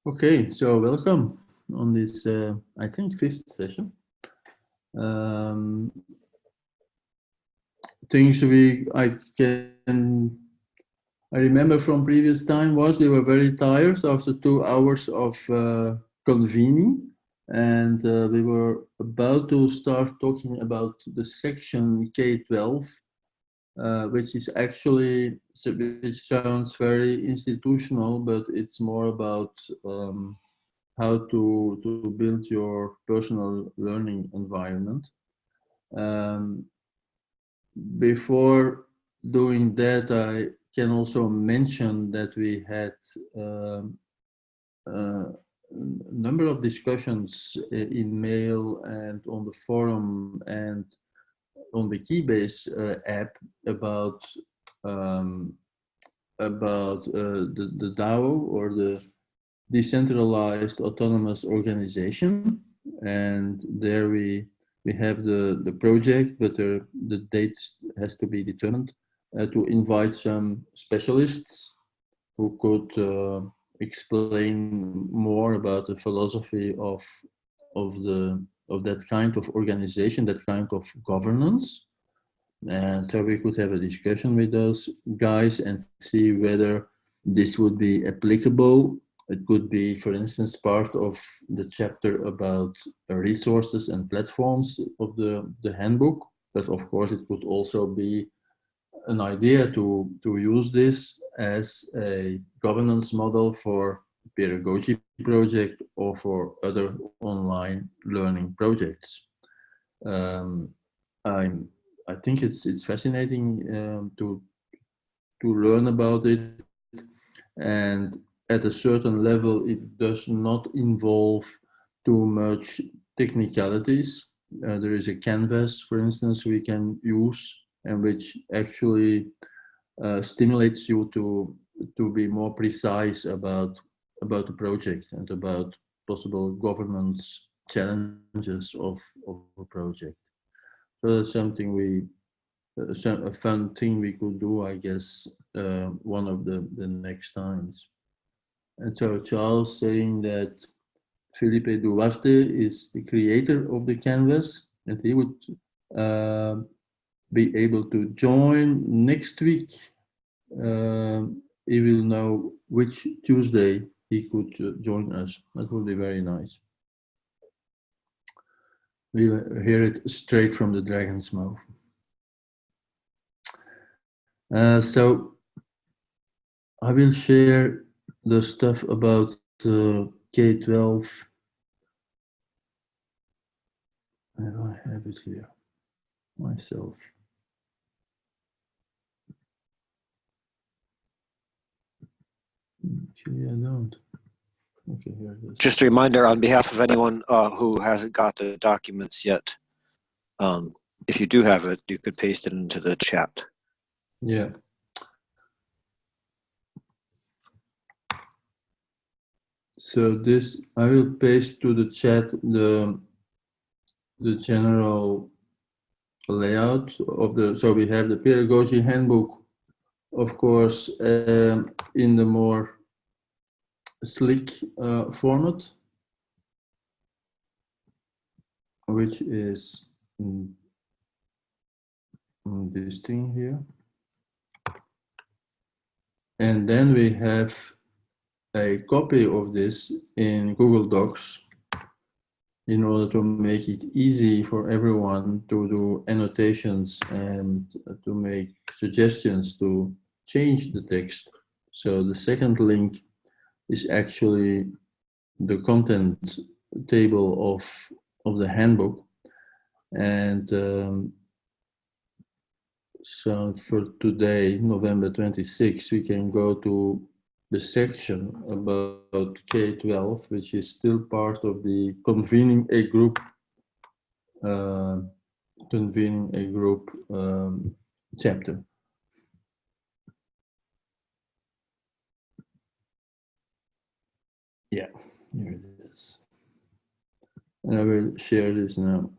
Okay, so welcome on this, I think, fifth session. Um, Things I remember from previous time was we were very tired after 2 hours of convening, and we were about to start talking about the section K-12, which is actually, which sounds very institutional, but it's more about how to build your personal learning environment. Um, Before doing that, I can also mention that we had um, a number of discussions in mail and on the forum and on the Keybase app about um, the DAO, or the decentralized autonomous organization, and there we have the project, but the dates has to be determined, to invite some specialists who could explain more about the philosophy of that kind of organization, that kind of governance. And so we could have a discussion with those guys and see whether this would be applicable. It could be, for instance, part of the chapter about resources and platforms of the handbook. But of course, it could also be an idea to use this as a governance model for pedagogy project or for other online learning projects. Um, I'm I think it's fascinating to learn about it, and at a certain level, it does not involve too much technicalities. There is a canvas, for instance, we can use, and which actually stimulates you to be more precise about the project and about possible governance challenges of a project. So that's something a fun thing we could do, I guess, one of the next times. And so Charles saying that Felipe Duarte is the creator of the canvas, and he would uh, be able to join next week. He will know which Tuesday he could join us. That would be very nice. We will hear it straight from the dragon's mouth. So I will share the stuff about K-12. I have it here myself. Actually, I don't. Okay, here it is. Just a reminder on behalf of anyone who hasn't got the documents yet, if you do have it, you could paste it into the chat. Yeah. So this, I will paste to the chat the general layout of the, so we have the Peeragogy Handbook, of course, in the more slick format, which is this thing here. And then we have a copy of this in Google Docs in order to make it easy for everyone to do annotations and to make suggestions to change the text. So the second link is actually the content table of the handbook. And so for today, November 26, we can go to the section about K-12, which is still part of the convening a group chapter. Yeah, here it is. And I will share this now.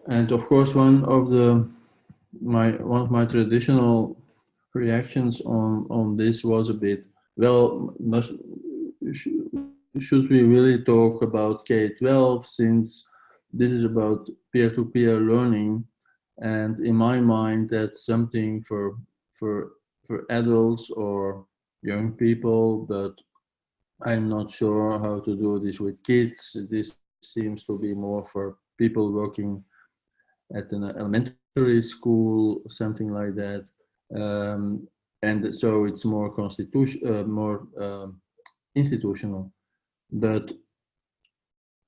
And of course, one of my traditional reactions on this was a bit, well, should we really talk about K-12, since this is about peer-to-peer learning, and in my mind that's something for for adults or young people, but I'm not sure how to do this with kids. This seems to be more for people working at an elementary school, something like that. Um, and so it's more more institutional. But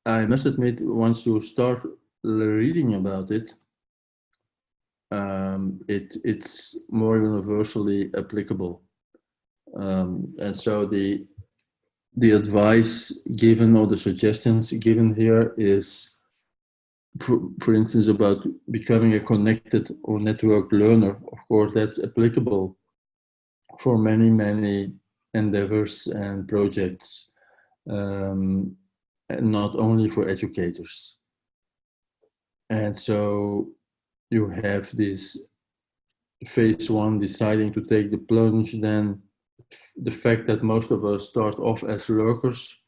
I must admit, once you start reading about it, it's more universally applicable. And so the advice given or the suggestions given here is, for instance, about becoming a connected or networked learner. Of course, that's applicable for many endeavors and projects, and not only for educators. And so you have this phase one, deciding to take the plunge, then the fact that most of us start off as lurkers.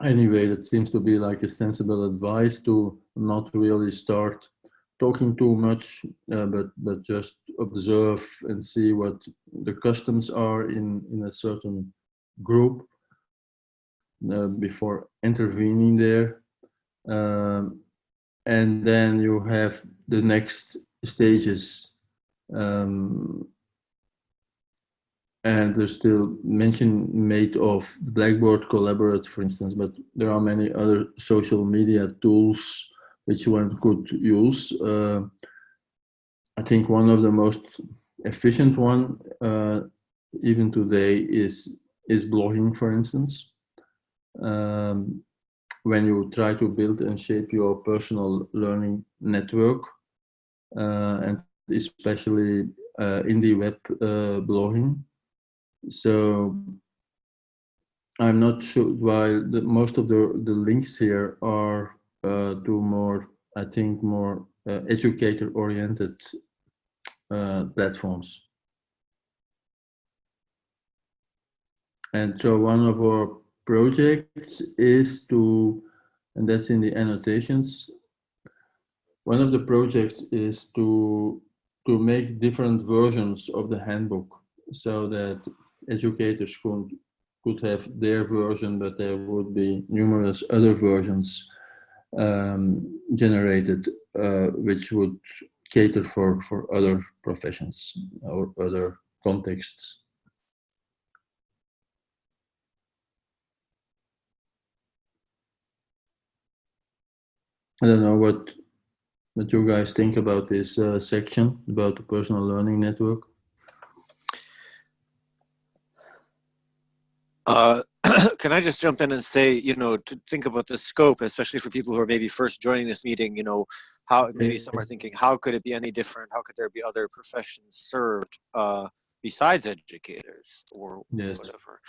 Anyway, that seems to be like a sensible advice, to not really start talking too much, but just observe and see what the customs are in a certain group before intervening there. Um, and then you have the next stages, um, and there's still mention made of the Blackboard Collaborate, for instance, but there are many other social media tools which one could use. I think one of the most efficient one, even today, is blogging, for instance. Um, when you try to build and shape your personal learning network, and especially indie web blogging. So I'm not sure why most of the links here are to more, I think, more educator-oriented platforms. And so one of our projects is to, and that's in the annotations, one of the projects is to make different versions of the handbook, so that educators could have their version, but there would be numerous other versions generated, which would cater for other professions or other contexts. I don't know what you guys think about this section about the personal learning network. Can I just jump in and say, to think about the scope, especially for people who are maybe first joining this meeting, how maybe some are thinking, how could it be any different? How could there be other professions served besides educators or Yes. whatever?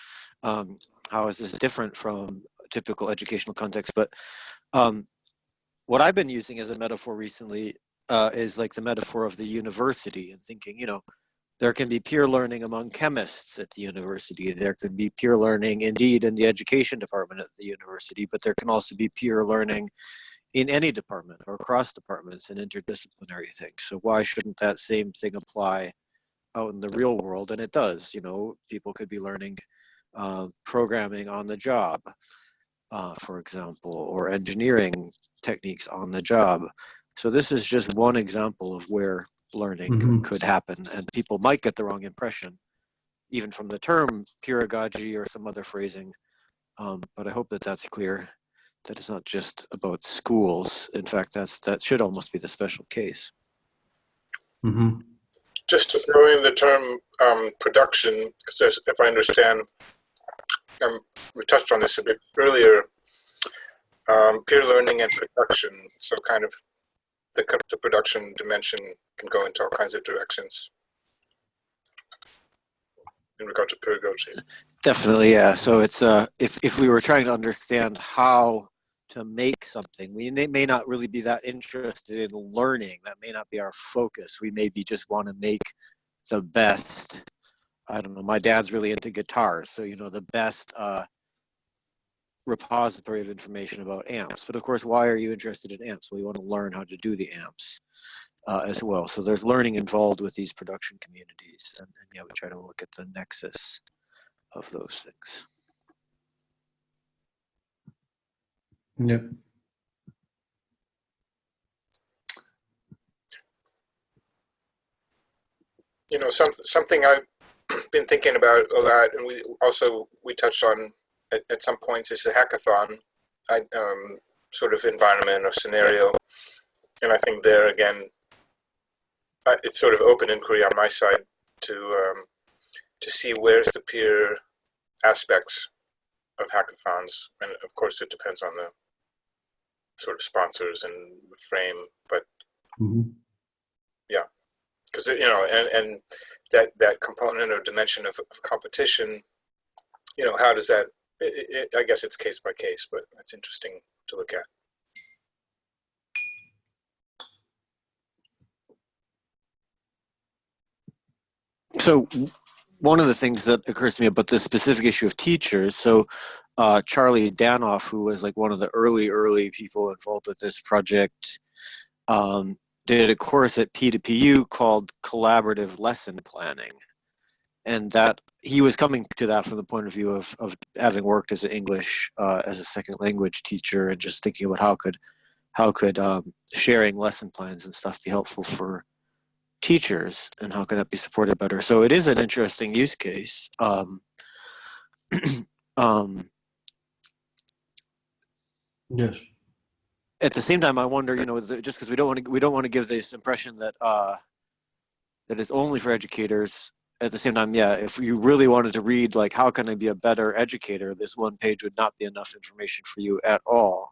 How is this different from a typical educational context? But what I've been using as a metaphor recently is like the metaphor of the university, and thinking, there can be peer learning among chemists at the university. There can be peer learning indeed in the education department at the university, but there can also be peer learning in any department or across departments and interdisciplinary things. So why shouldn't that same thing apply out in the real world? And it does. People could be learning programming on the job, for example, or engineering techniques on the job. So this is just one example of where learning could happen, and people might get the wrong impression, even from the term peeragogy or some other phrasing. But I hope that that's clear, that it's not just about schools. In fact, that should almost be the special case. Just to throw in the term production, because if I understand, we touched on this a bit earlier, peer learning and production, so kind of the production dimension can go into all kinds of directions in regard to pedagogy. Definitely, yeah. So it's if we were trying to understand how to make something. We may not really be that interested in learning. That may not be our focus. We maybe just want to make the best. I don't know. My dad's really into guitars, so the best repository of information about amps. But of course, why are you interested in amps? Well, you want to learn how to do the amps as well. So there's learning involved with these production communities, and yeah, we try to look at the nexus of those things. Yep. Something I've been thinking about a lot, and we touched on at some points, is the hackathon sort of environment or scenario. And I think there again, it's sort of open inquiry on my side to see where's the peer aspects of hackathons, and of course it depends on the sort of sponsors and the frame, but yeah, because and that component or dimension of competition, how does that? I guess it's case by case, but it's interesting to look at. So one of the things that occurs to me about this specific issue of teachers, so Charlie Danoff, who was like one of the early people involved with this project, did a course at P2PU called Collaborative Lesson Planning. And that he was coming to that from the point of view of having worked as an English as a second language teacher, and just thinking about how could sharing lesson plans and stuff be helpful for teachers, and how can that be supported better. So it is an interesting use case. Yes. At the same time, I wonder, just because we don't want to give this impression that that it's only for educators. At the same time, yeah, if you really wanted to read, like, how can I be a better educator, this one page would not be enough information for you at all.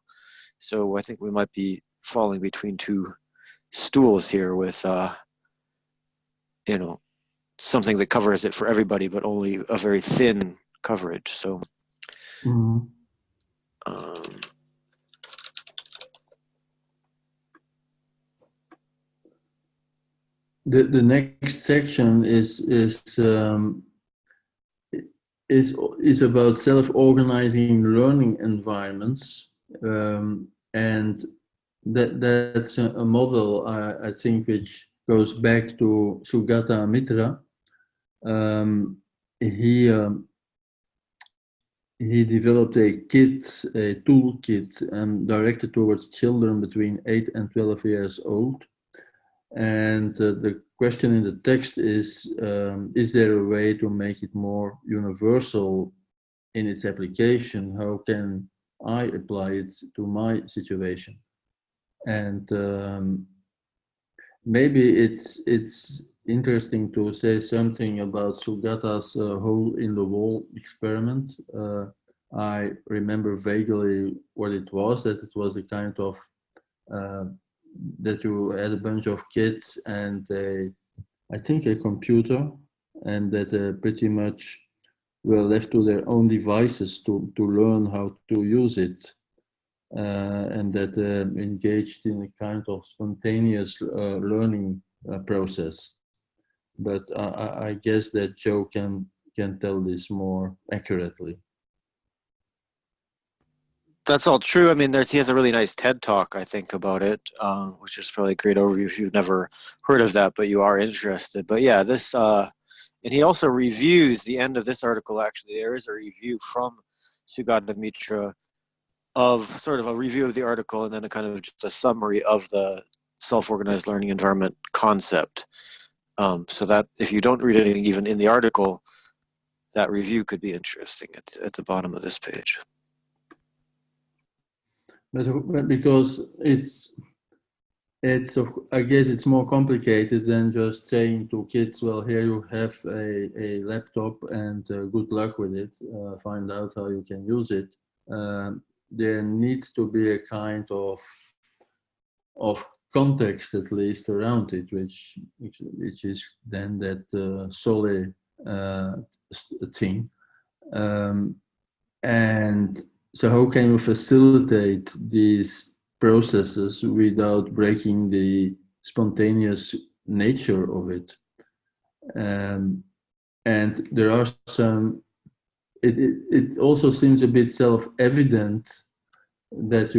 So I think we might be falling between two stools here with, something that covers it for everybody, but only a very thin coverage. So, The next section is about self-organizing learning environments, and that's a model I think which goes back to Sugata Mitra. He developed a toolkit, directed towards children between 8 and 12 years old. And the question in the text is there a way to make it more universal in its application? How can I apply it to my situation? And maybe it's interesting to say something about Sugata's hole in the wall experiment. I remember vaguely what it was, that it was a kind of that you had a bunch of kids and I think a computer, and that pretty much were left to their own devices to learn how to use it, and that engaged in a kind of spontaneous learning process. But I guess that Joe can tell this more accurately. That's all true. I mean, he has a really nice TED talk, I think, about it, which is probably a great overview if you've never heard of that, but you are interested. But yeah, this, and he also reviews the end of this article. Actually, there is a review from Sugata Mitra of sort of a review of the article, and then a kind of just a summary of the self-organized learning environment concept. So that if you don't read anything even in the article, that review could be interesting at the bottom of this page. But because it's I guess it's more complicated than just saying to kids, well, here you have a laptop and good luck with it, find out how you can use it. There needs to be a kind of context at least around it, which is then that solid thing. And so how can you facilitate these processes without breaking the spontaneous nature of it? And there are some, it also seems a bit self-evident that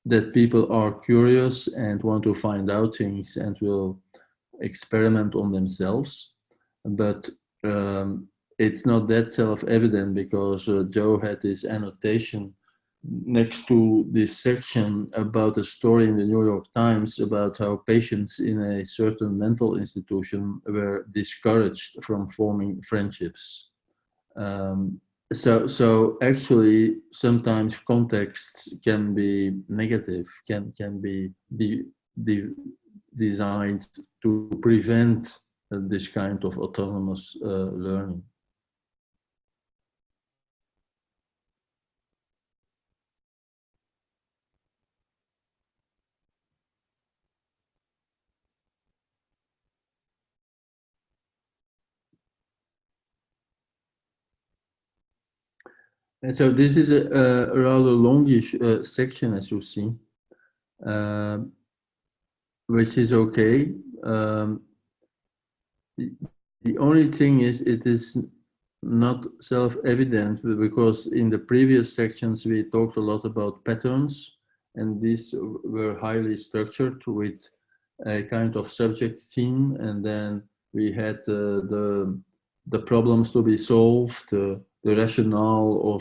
that people are curious and want to find out things and will experiment on themselves. But it's not that self-evident, because Joe had this annotation next to this section about a story in the New York Times about how patients in a certain mental institution were discouraged from forming friendships. So actually, sometimes contexts can be negative, can be designed to prevent this kind of autonomous learning. And so this is a rather longish section, as you see, which is okay. The only thing is, it is not self-evident, because in the previous sections we talked a lot about patterns, and these were highly structured with a kind of subject theme, and then we had the problems to be solved, the rationale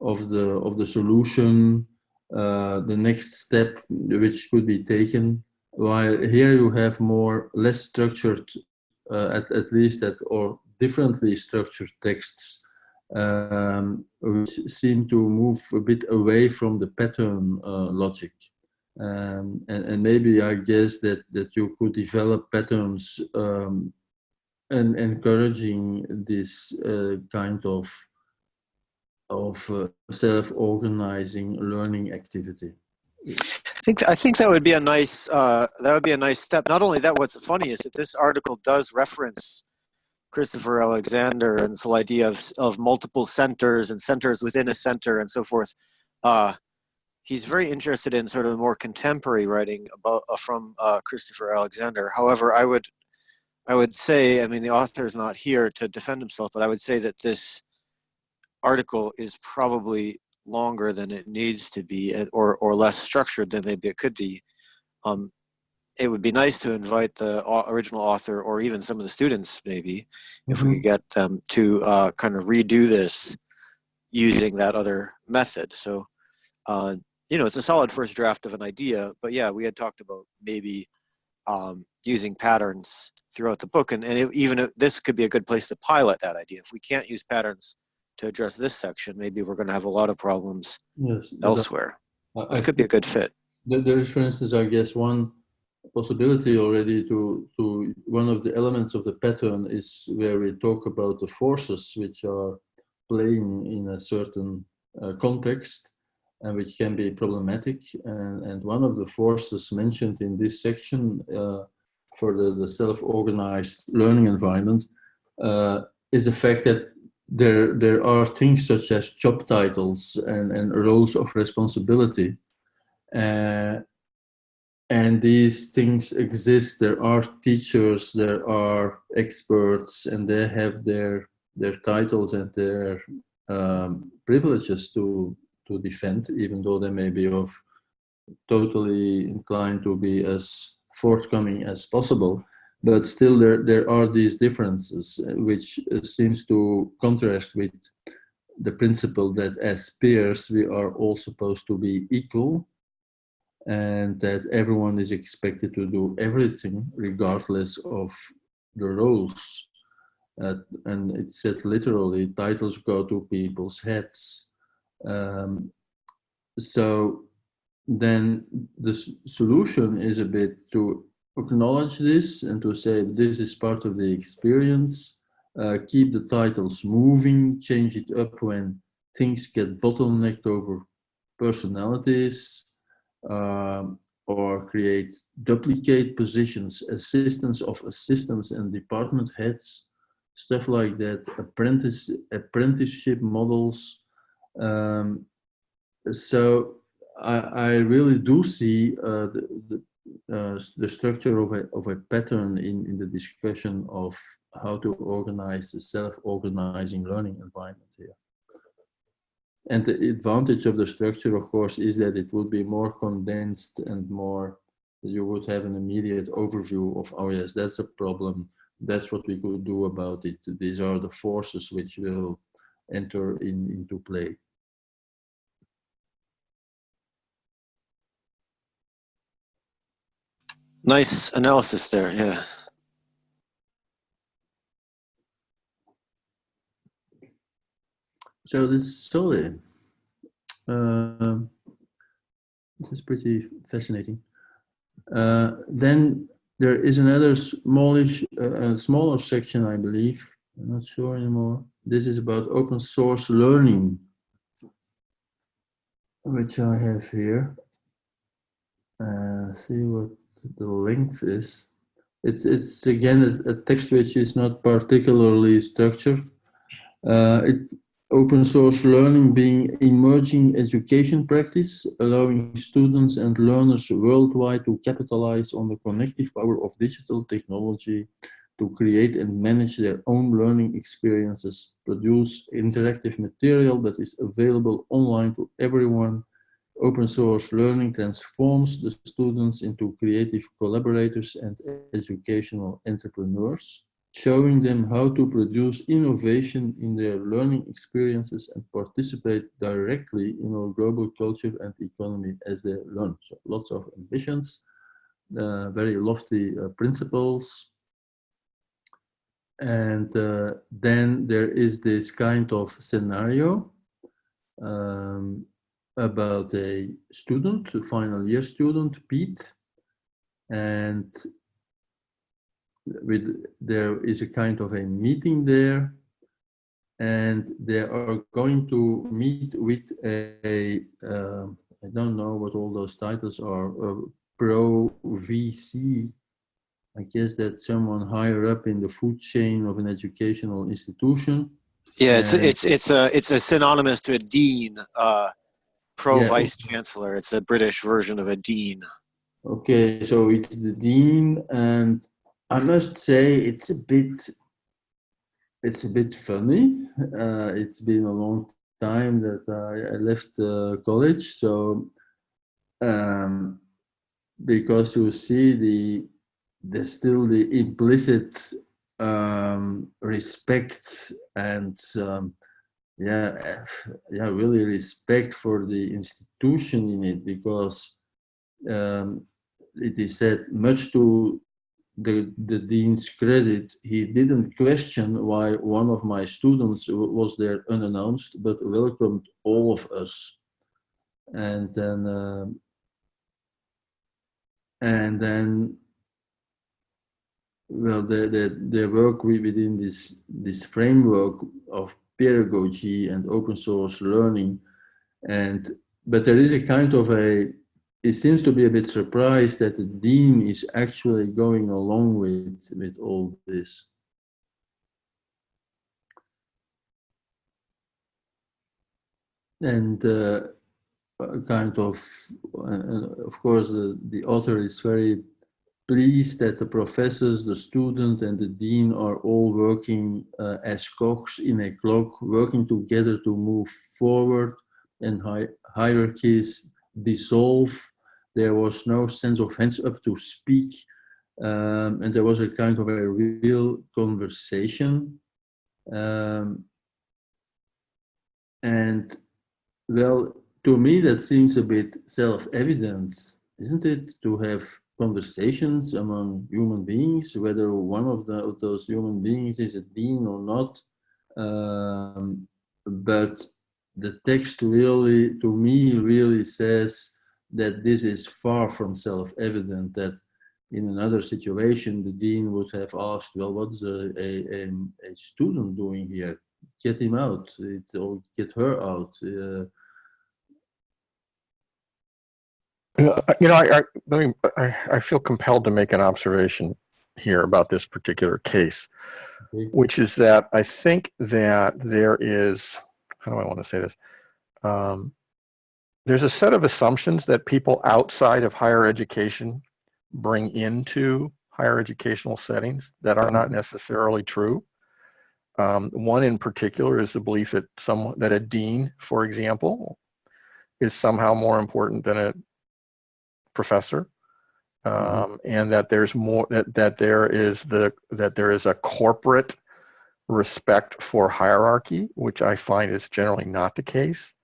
of the solution, the next step which could be taken. While here you have less structured, at least or differently structured texts, which seem to move a bit away from the pattern logic. And maybe I guess that you could develop patterns and encouraging this kind of self-organizing learning activity. I think that would be a nice step. Not only that, what's funny is that this article does reference Christopher Alexander and this whole idea of multiple centers and centers within a center and so forth. He's very interested in sort of the more contemporary writing from Christopher Alexander. However, I would say, I mean, the author is not here to defend himself, but I would say that this article is probably longer than it needs to be, or less structured than maybe it could be. It would be nice to invite the original author, or even some of the students, maybe, if we could get them to kind of redo this using that other method. So, it's a solid first draft of an idea, but yeah, we had talked about maybe using patterns throughout the book, and this could be a good place to pilot that idea. If we can't use patterns to address this section, maybe we're going to have a lot of problems elsewhere. It could be a good fit. There is, for instance, I guess, one possibility already to one of the elements of the pattern is where we talk about the forces which are playing in a certain context and which can be problematic. And one of the forces mentioned in this section for the self-organized learning environment is the fact that there are things such as job titles and roles of responsibility. And these things exist. There are teachers, there are experts, and they have their titles and their privileges to defend, even though they may be totally inclined to be as forthcoming as possible. But still, there are these differences, which seems to contrast with the principle that as peers we are all supposed to be equal, and that everyone is expected to do everything regardless of the roles. And it said literally, titles go to people's heads. So then the solution is a bit to acknowledge this and to say this is part of the experience, keep the titles moving, change it up when things get bottlenecked over personalities, or create duplicate positions, assistants of assistants and department heads, stuff like that, apprenticeship models, So I really do see the structure of a pattern in the discussion of how to organize the self-organizing learning environment here. And the advantage of the structure, of course, is that it would be more condensed and more, you would have an immediate overview of, oh yes, that's a problem. That's what we could do about it. These are the forces which will enter into play. Nice analysis there, yeah. So this is solid. This is pretty fascinating. Then there is another smaller section, I believe. I'm not sure anymore. This is about open source learning, which I have here. See what the length is. It's again a text which is not particularly structured. Open source learning being emerging education practice, allowing students and learners worldwide to capitalize on the connective power of digital technology to create and manage their own learning experiences, produce interactive material that is available online to everyone. Open source learning transforms the students into creative collaborators and educational entrepreneurs, showing them how to produce innovation in their learning experiences and participate directly in our global culture and economy as they learn. So lots of ambitions, very lofty principles. And then there is this kind of scenario about a student, a final year student, Pete, and there is a kind of a meeting there, and they are going to meet with I don't know what all those titles are, pro VC. I guess that's someone higher up in the food chain of an educational institution. Yeah, it's a synonymous to a dean, pro Yeah. vice chancellor. It's a British version of a dean. Okay, so it's the dean, and I must say it's a bit funny. It's been a long time that I left college, so because you see there's still the implicit respect and really respect for the institution in it, because it is said, much to the dean's credit, he didn't question why one of my students was there unannounced, but welcomed all of us. And then well, they work within this framework of pedagogy and open source learning, but there is a kind of it seems to be a bit surprised that the dean is actually going along with all this. And kind of course, the author is very pleased that the professors, the student, and the dean are all working as cogs in a clock, working together to move forward, and hierarchies dissolve. There was no sense of hands up to speak, and there was a kind of a real conversation. And well, to me, that seems a bit self-evident, isn't it, to have conversations among human beings, whether one of those human beings is a dean or not. But the text really, to me, really says that this is far from self-evident, that in another situation, the dean would have asked, well, what's a student doing here? Get him out, or get her out. I feel compelled to make an observation here about this particular case, which is that I think that there is, how do I want to say this? there's a set of assumptions that people outside of higher education bring into higher educational settings that are not necessarily true. One in particular is the belief that a dean, for example, is somehow more important than a professor, and that there's more that there is a corporate respect for hierarchy, which I find is generally not the case.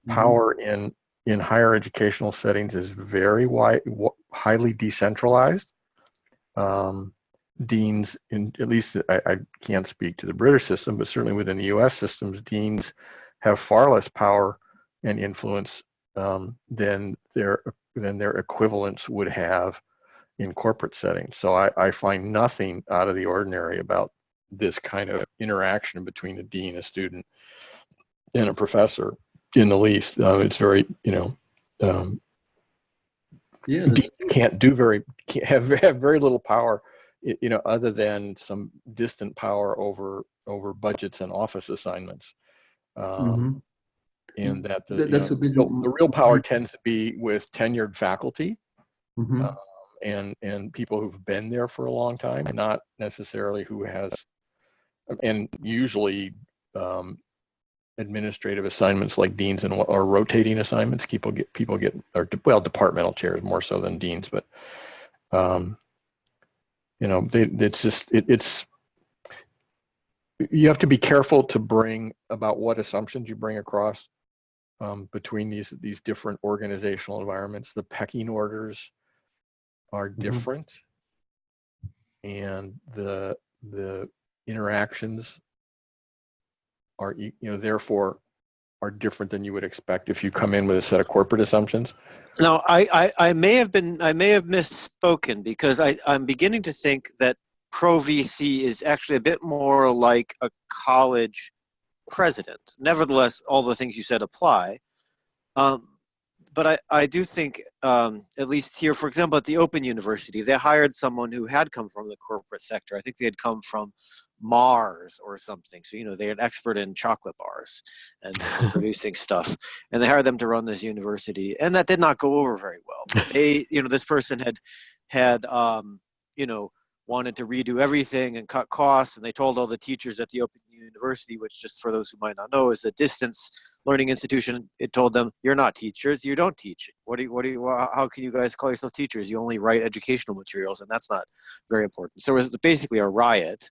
Power in higher educational settings is very highly decentralized. Deans, at least I can't speak to the British system, but certainly within the US systems, deans have far less power and influence than their equivalents would have in corporate settings. So I find nothing out of the ordinary about this kind of interaction between a dean, a student, and a professor in the least. It's very, deans have very little power, other than some distant power over budgets and office assignments. And that the real power tends to be with tenured faculty, and people who've been there for a long time, not necessarily who has, and usually administrative assignments like deans or rotating assignments. People get departmental chairs more so than deans, but it's you have to be careful to bring about what assumptions you bring across between these different organizational environments. The pecking orders are different, and the interactions are therefore are different than you would expect if you come in with a set of corporate assumptions. No, I may have misspoken, because I'm beginning to think that Pro VC is actually a bit more like a college president. Nevertheless, all the things you said apply. But I do think, at least here, for example, at the Open University, they hired someone who had come from the corporate sector. I think they had come from Mars or something. So, they're an expert in chocolate bars and producing stuff. And they hired them to run this university. And that did not go over very well. But they, this person had wanted to redo everything and cut costs. And they told all the teachers at the Open University, which, just for those who might not know, is a distance learning institution. It told them, you're not teachers, you don't teach. How can you guys call yourself teachers? You only write educational materials, and that's not very important. So it was basically a riot.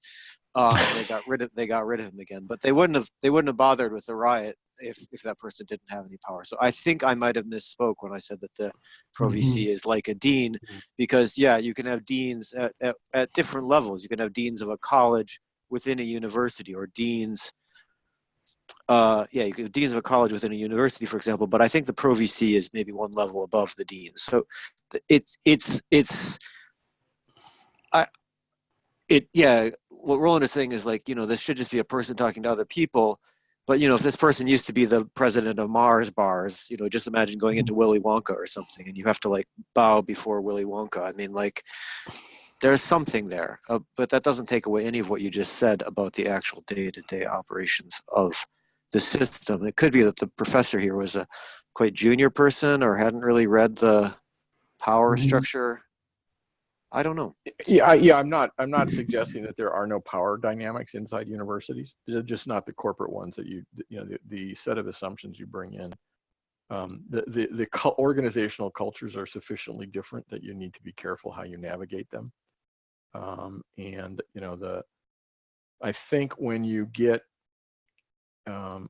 They got rid of him again, but they wouldn't have bothered with the riot if that person didn't have any power. So I think I might have misspoke when I said that the Pro VC is like a dean, because you can have deans at different levels. You can have deans of a college within a university, or deans. You can have deans of a college within a university, for example. But I think the Pro VC is maybe one level above the dean. So what Roland is saying is, like, this should just be a person talking to other people. But, if this person used to be the president of Mars bars, just imagine going into Willy Wonka or something, and you have to, like, bow before Willy Wonka. I mean, like, there's something there, but that doesn't take away any of what you just said about the actual day-to-day operations of the system. It could be that the professor here was a quite junior person, or hadn't really read the power structure. I don't know. I'm not suggesting that there are no power dynamics inside universities. They're just not the corporate ones that the set of assumptions you bring in. The organizational cultures are sufficiently different that you need to be careful how you navigate them. I think when you get in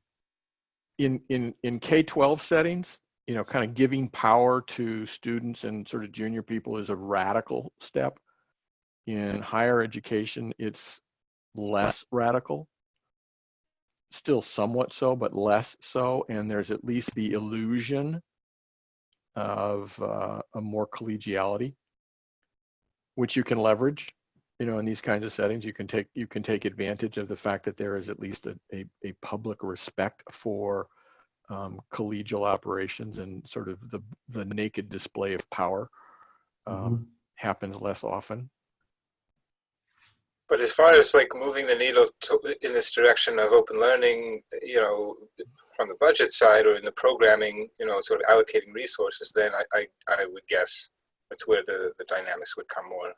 K-12 settings, kind of giving power to students and sort of junior people is a radical step. In higher education, it's less radical, still somewhat so, but less so. And there's at least the illusion of a more collegiality, which you can leverage. In these kinds of settings, you can take advantage of the fact that there is at least a public respect for collegial operations, and sort of the naked display of power happens less often. But as far as like moving the needle in this direction of open learning, from the budget side or in the programming, sort of allocating resources, then I would guess that's where the dynamics would come more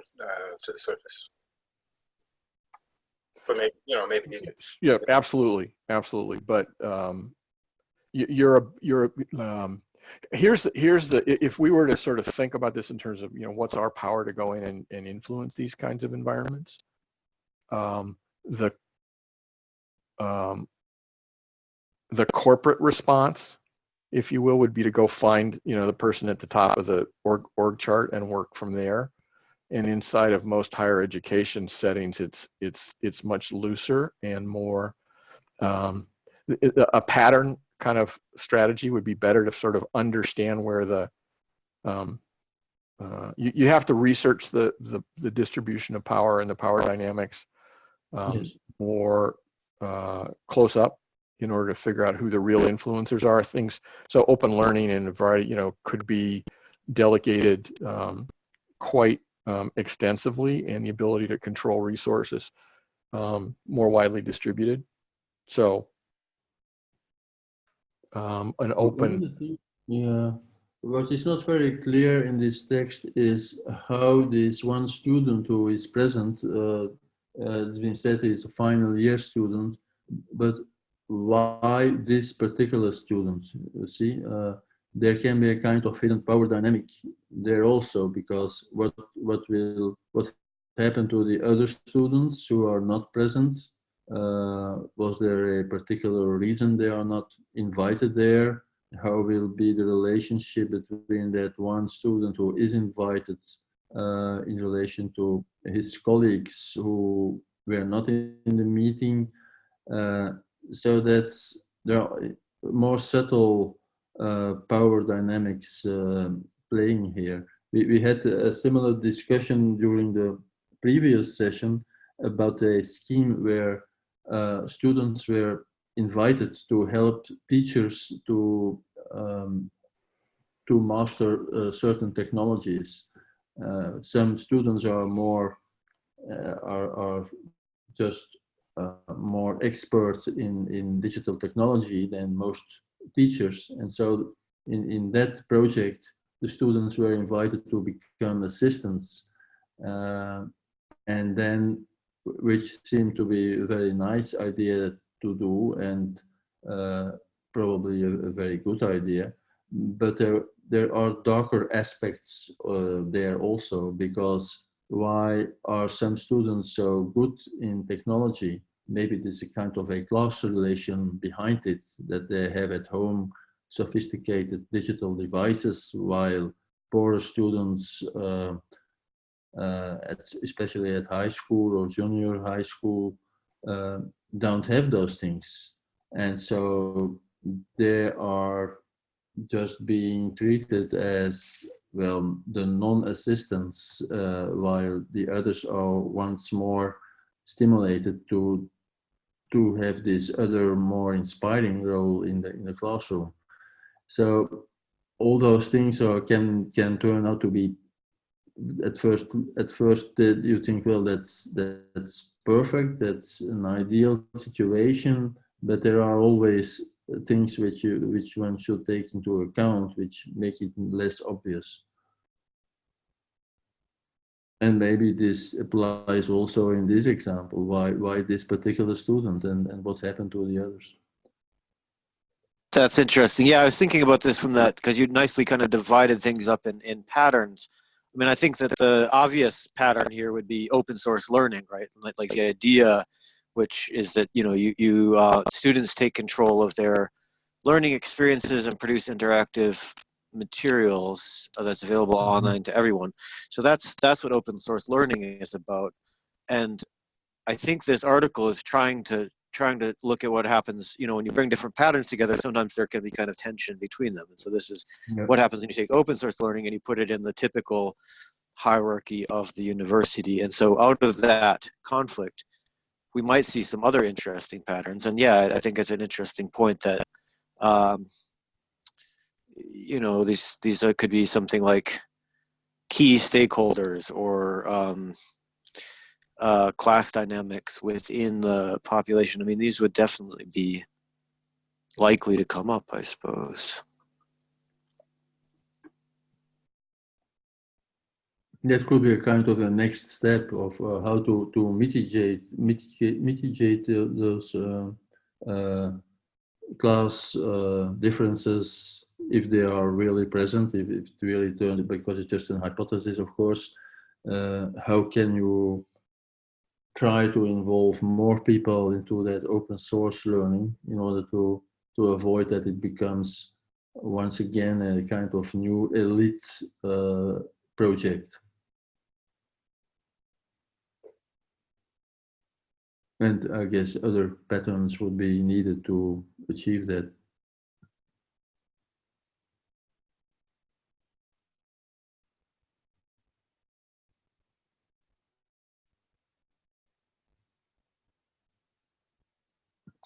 to the surface. But maybe. Yeah, absolutely. But here's the if we were to sort of think about this in terms of what's our power to go in and influence these kinds of environments, the corporate response, if you will, would be to go find the person at the top of the org chart and work from there. And inside of most higher education settings, it's much looser and more a pattern kind of strategy would be better to sort of understand where the you have to research the distribution of power and the power dynamics Yes. more close up in order to figure out who the real influencers are. Things so open learning and a variety could be delegated quite extensively, and the ability to control resources more widely distributed. So an open. Yeah, what is not very clear in this text is how this one student who is present, it's been said is a final year student, but why this particular student? You see, there can be a kind of hidden power dynamic there also, because what happened to the other students who are not present? Was there a particular reason they are not invited there? How will be the relationship between that one student who is invited in relation to his colleagues who were not in the meeting? So there are more subtle power dynamics playing here. We had a similar discussion during the previous session about a scheme where students were invited to help teachers to master certain technologies. Some students are more are just more expert in digital technology than most teachers, and so in that project, the students were invited to become assistants, and then, which seemed to be a very nice idea to do, and probably a very good idea. But there are darker aspects there also, because why are some students so good in technology? Maybe there's a kind of a class relation behind it, that they have at home sophisticated digital devices, while poorer students especially at high school or junior high school, don't have those things. And so they are just being treated as, well, the non-assistants, while the others are once more stimulated to have this other more inspiring role in the classroom. So all those things can turn out to be, at first you think, well, that's perfect, that's an ideal situation, but there are always things which one should take into account, which make it less obvious. And maybe this applies also in this example, why this particular student, and what happened to the others. That's interesting. Yeah, I was thinking about this from that, because you nicely kind of divided things up in patterns. I mean, I think that the obvious pattern here would be open source learning, right? Like the idea, which is that students take control of their learning experiences and produce interactive materials that's available online to everyone. So that's what open source learning is about. And I think this article is trying to look at what happens, when you bring different patterns together. Sometimes there can be kind of tension between them. And so this is what happens when you take open source learning and you put it in the typical hierarchy of the university. And so out of that conflict, we might see some other interesting patterns. And yeah, I think it's an interesting point that, these could be something like key stakeholders, or class dynamics within the population. I mean, these would definitely be likely to come up, I suppose. That could be a kind of a next step of how to mitigate those class differences if they are really present, if it really turned, because it's just a hypothesis, of course. How can you try to involve more people into that open source learning in order to avoid that it becomes once again a kind of new elite project? And I guess other patterns would be needed to achieve that.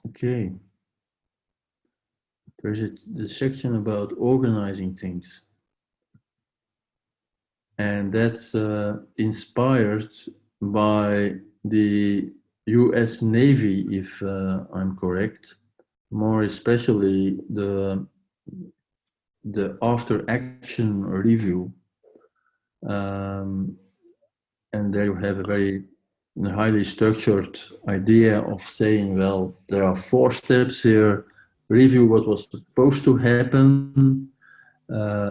Okay. There's the section about organizing things. And that's inspired by the US Navy, if I'm correct, more especially the after action review. And there you have a very highly structured idea of saying, well, there are 4 steps here: review what was supposed to happen,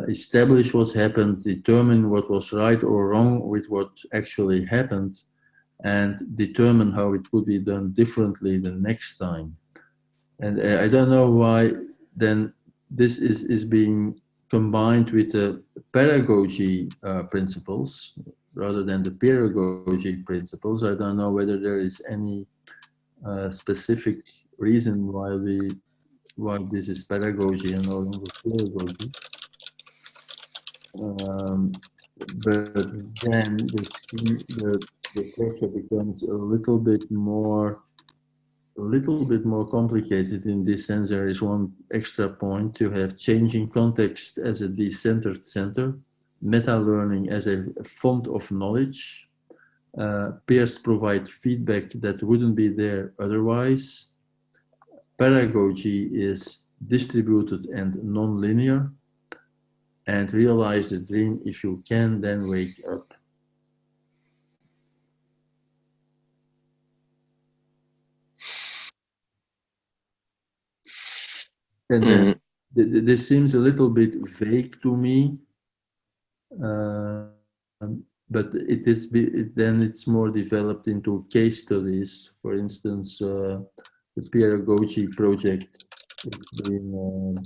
establish what happened, determine what was right or wrong with what actually happened, and determine how it could be done differently the next time. And I don't know why then this is being combined with the pedagogy principles rather than the peeragogy principles. I don't know whether there is any specific reason why this is pedagogy and no longer peeragogy. But then the structure becomes a little bit more complicated in this sense. There is one extra point. You have changing context as a decentered center, meta-learning as a font of knowledge. Peers provide feedback that wouldn't be there otherwise. Pedagogy is distributed and non-linear. And realize the dream if you can, then wake up. And this seems a little bit vague to me, but then it's more developed into case studies. For instance, the Peeragogy project is being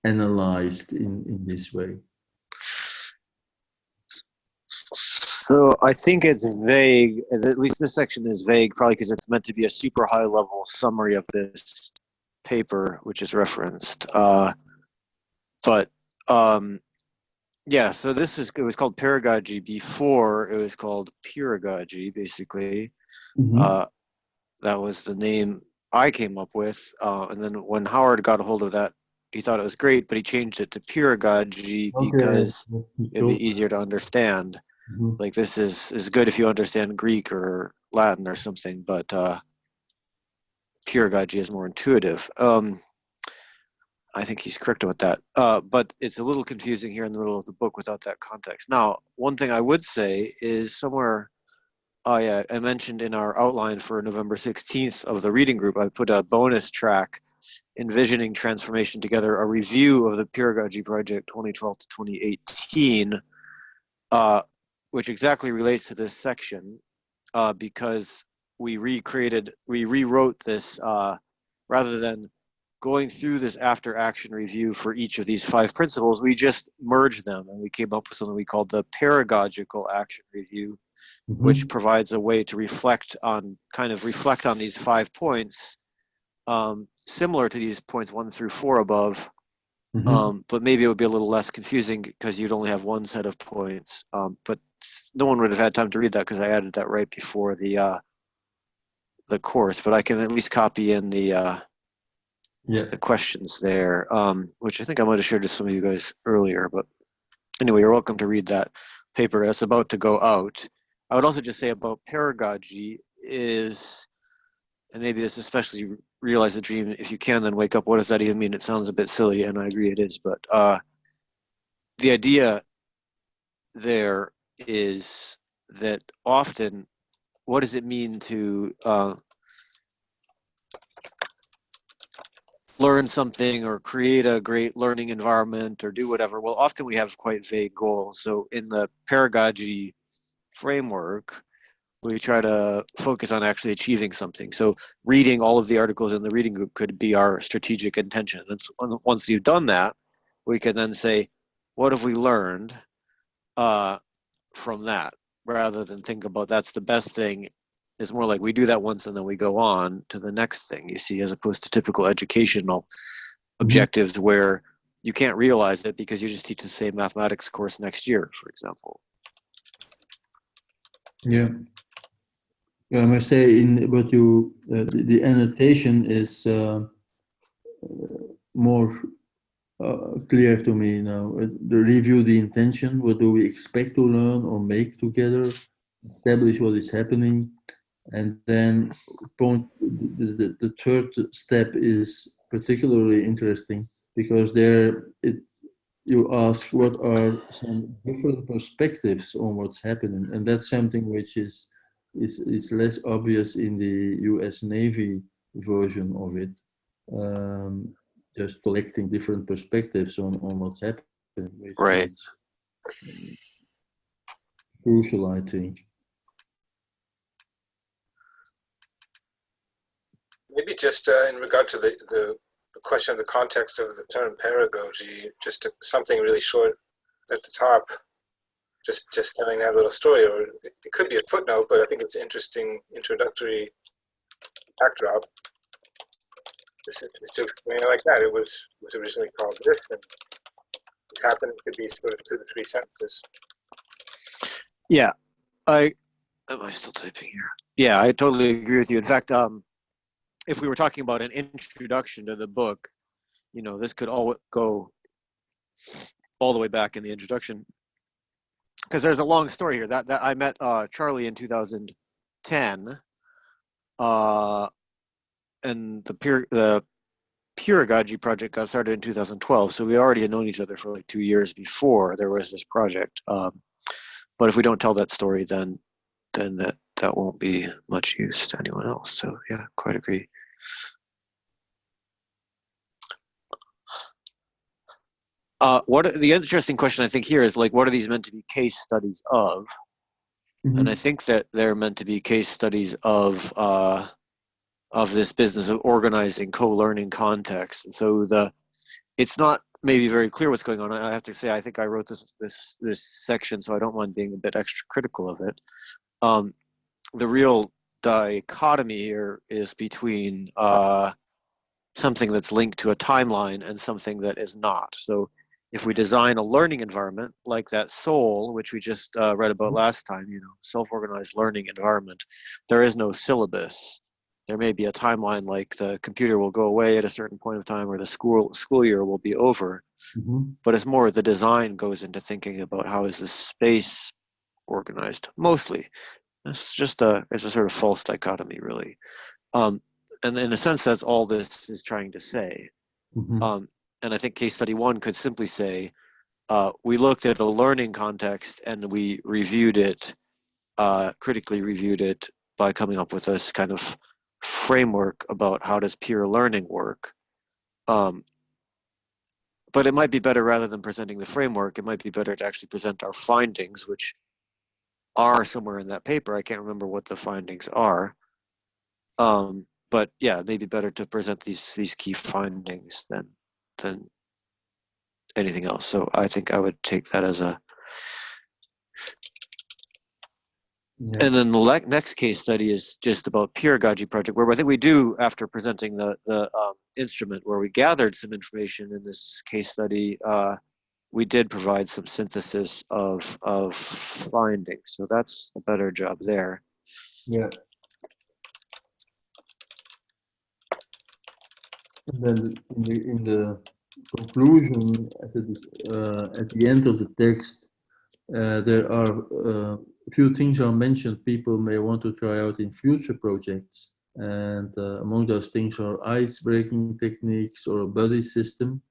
analyzed in this way. So I think it's vague, at least this section is vague, probably because it's meant to be a super high level summary of this paper, which is referenced. Yeah, so it was called Peeragogy before it was called Peeragogy, basically. Mm-hmm. That was the name I came up with. And then when Howard got a hold of that, he thought it was great, but he changed it to Peeragogy because it'd be easier to understand. Mm-hmm. Like, this is good if you understand Greek or Latin or something, but Peeragogy is more intuitive. I think he's correct about that. But it's a little confusing here in the middle of the book without that context. Now, one thing I would say is somewhere, I mentioned in our outline for November 16th of the reading group, I put a bonus track, Envisioning Transformation Together, a review of the Peeragogy Project 2012 to 2018, which exactly relates to this section, because we rewrote this, rather than going through this after action review for each of these 5 principles, we just merged them and we came up with something we called the pedagogical action review, mm-hmm. which provides a way to reflect on these 5 points, similar to these points 1 through 4 above, mm-hmm. But maybe it would be a little less confusing because you'd only have one set of points. But no one would have had time to read that because I added that right before the course. But I can at least copy in the questions there, which I think I might have shared with some of you guys earlier. But anyway, you're welcome to read that paper that's about to go out. I would also just say about pedagogy is, and maybe this especially realize the dream, if you can, then wake up. What does that even mean? It sounds a bit silly, and I agree it is, but the idea there is that often, what does it mean to learn something or create a great learning environment or do whatever? Well, often we have quite vague goals. So in the pedagogy framework, we try to focus on actually achieving something. So reading all of the articles in the reading group could be our strategic intention. And once you've done that, we can then say, what have we learned from that? Rather than think about that's the best thing. It's more like we do that once and then we go on to the next thing, you see, as opposed to typical educational objectives where you can't realize it because you just teach the same mathematics course next year, for example. Yeah. I must say, in what you, the annotation is more clear to me now. The review the intention, what do we expect to learn or make together, establish what is happening, and then the third step is particularly interesting because there you ask what are some different perspectives on what's happening, and that's something which is less obvious in the U.S. Navy version of it. Just collecting different perspectives on what's happening, which Right. is crucial, I think. Maybe just in regard to the question of the context of the term pedagogy, just something really short at the top, just telling that little story, or it could be a footnote, but I think it's an interesting introductory backdrop. Just to explain it like that, it was originally called this, and what's happened could be sort of 2 to 3 sentences. Yeah, am I still typing here? Yeah, I totally agree with you. In fact, if we were talking about an introduction to the book, you know, this could all go all the way back in the introduction, because there's a long story here. That I met Charlie in 2010, and the Peeragogy project got started in 2012. So we already had known each other for like 2 years before there was this project. But if we don't tell that story, then that won't be much use to anyone else. So yeah, quite agree. The interesting question I think here is like, what are these meant to be case studies of? And I think that they're meant to be case studies of this business of organizing co-learning context. And so it's not maybe very clear what's going on. I have to say, I think I wrote this section, so I don't mind being a bit extra critical of it. The real dichotomy here is between something that's linked to a timeline and something that is not. So if we design a learning environment like that SOUL, which we just read about last time, you know, self-organized learning environment, there is no syllabus. There may be a timeline like the computer will go away at a certain point of time or the school year will be over. But it's more the design goes into thinking about how is this space organized mostly. It's just it's a sort of false dichotomy, really. And in a sense, that's all this is trying to say. And I think case study 1 could simply say, we looked at a learning context and we reviewed it, critically reviewed it by coming up with this kind of framework about how does peer learning work. But it might be better, rather than presenting the framework, it might be better to actually present our findings, which are somewhere in that paper. I can't remember what the findings are. But yeah, it may be better to present these key findings than anything else. So I think I would take that as a. Yeah. And then the next case study is just about Peeragogy project, where I think we do, after presenting the instrument, where we gathered some information in this case study, we did provide some synthesis of findings. So that's a better job there. Yeah. And then in the conclusion, at the end of the text, There are a few things are mentioned people may want to try out in future projects. And among those things are ice breaking techniques or a buddy system,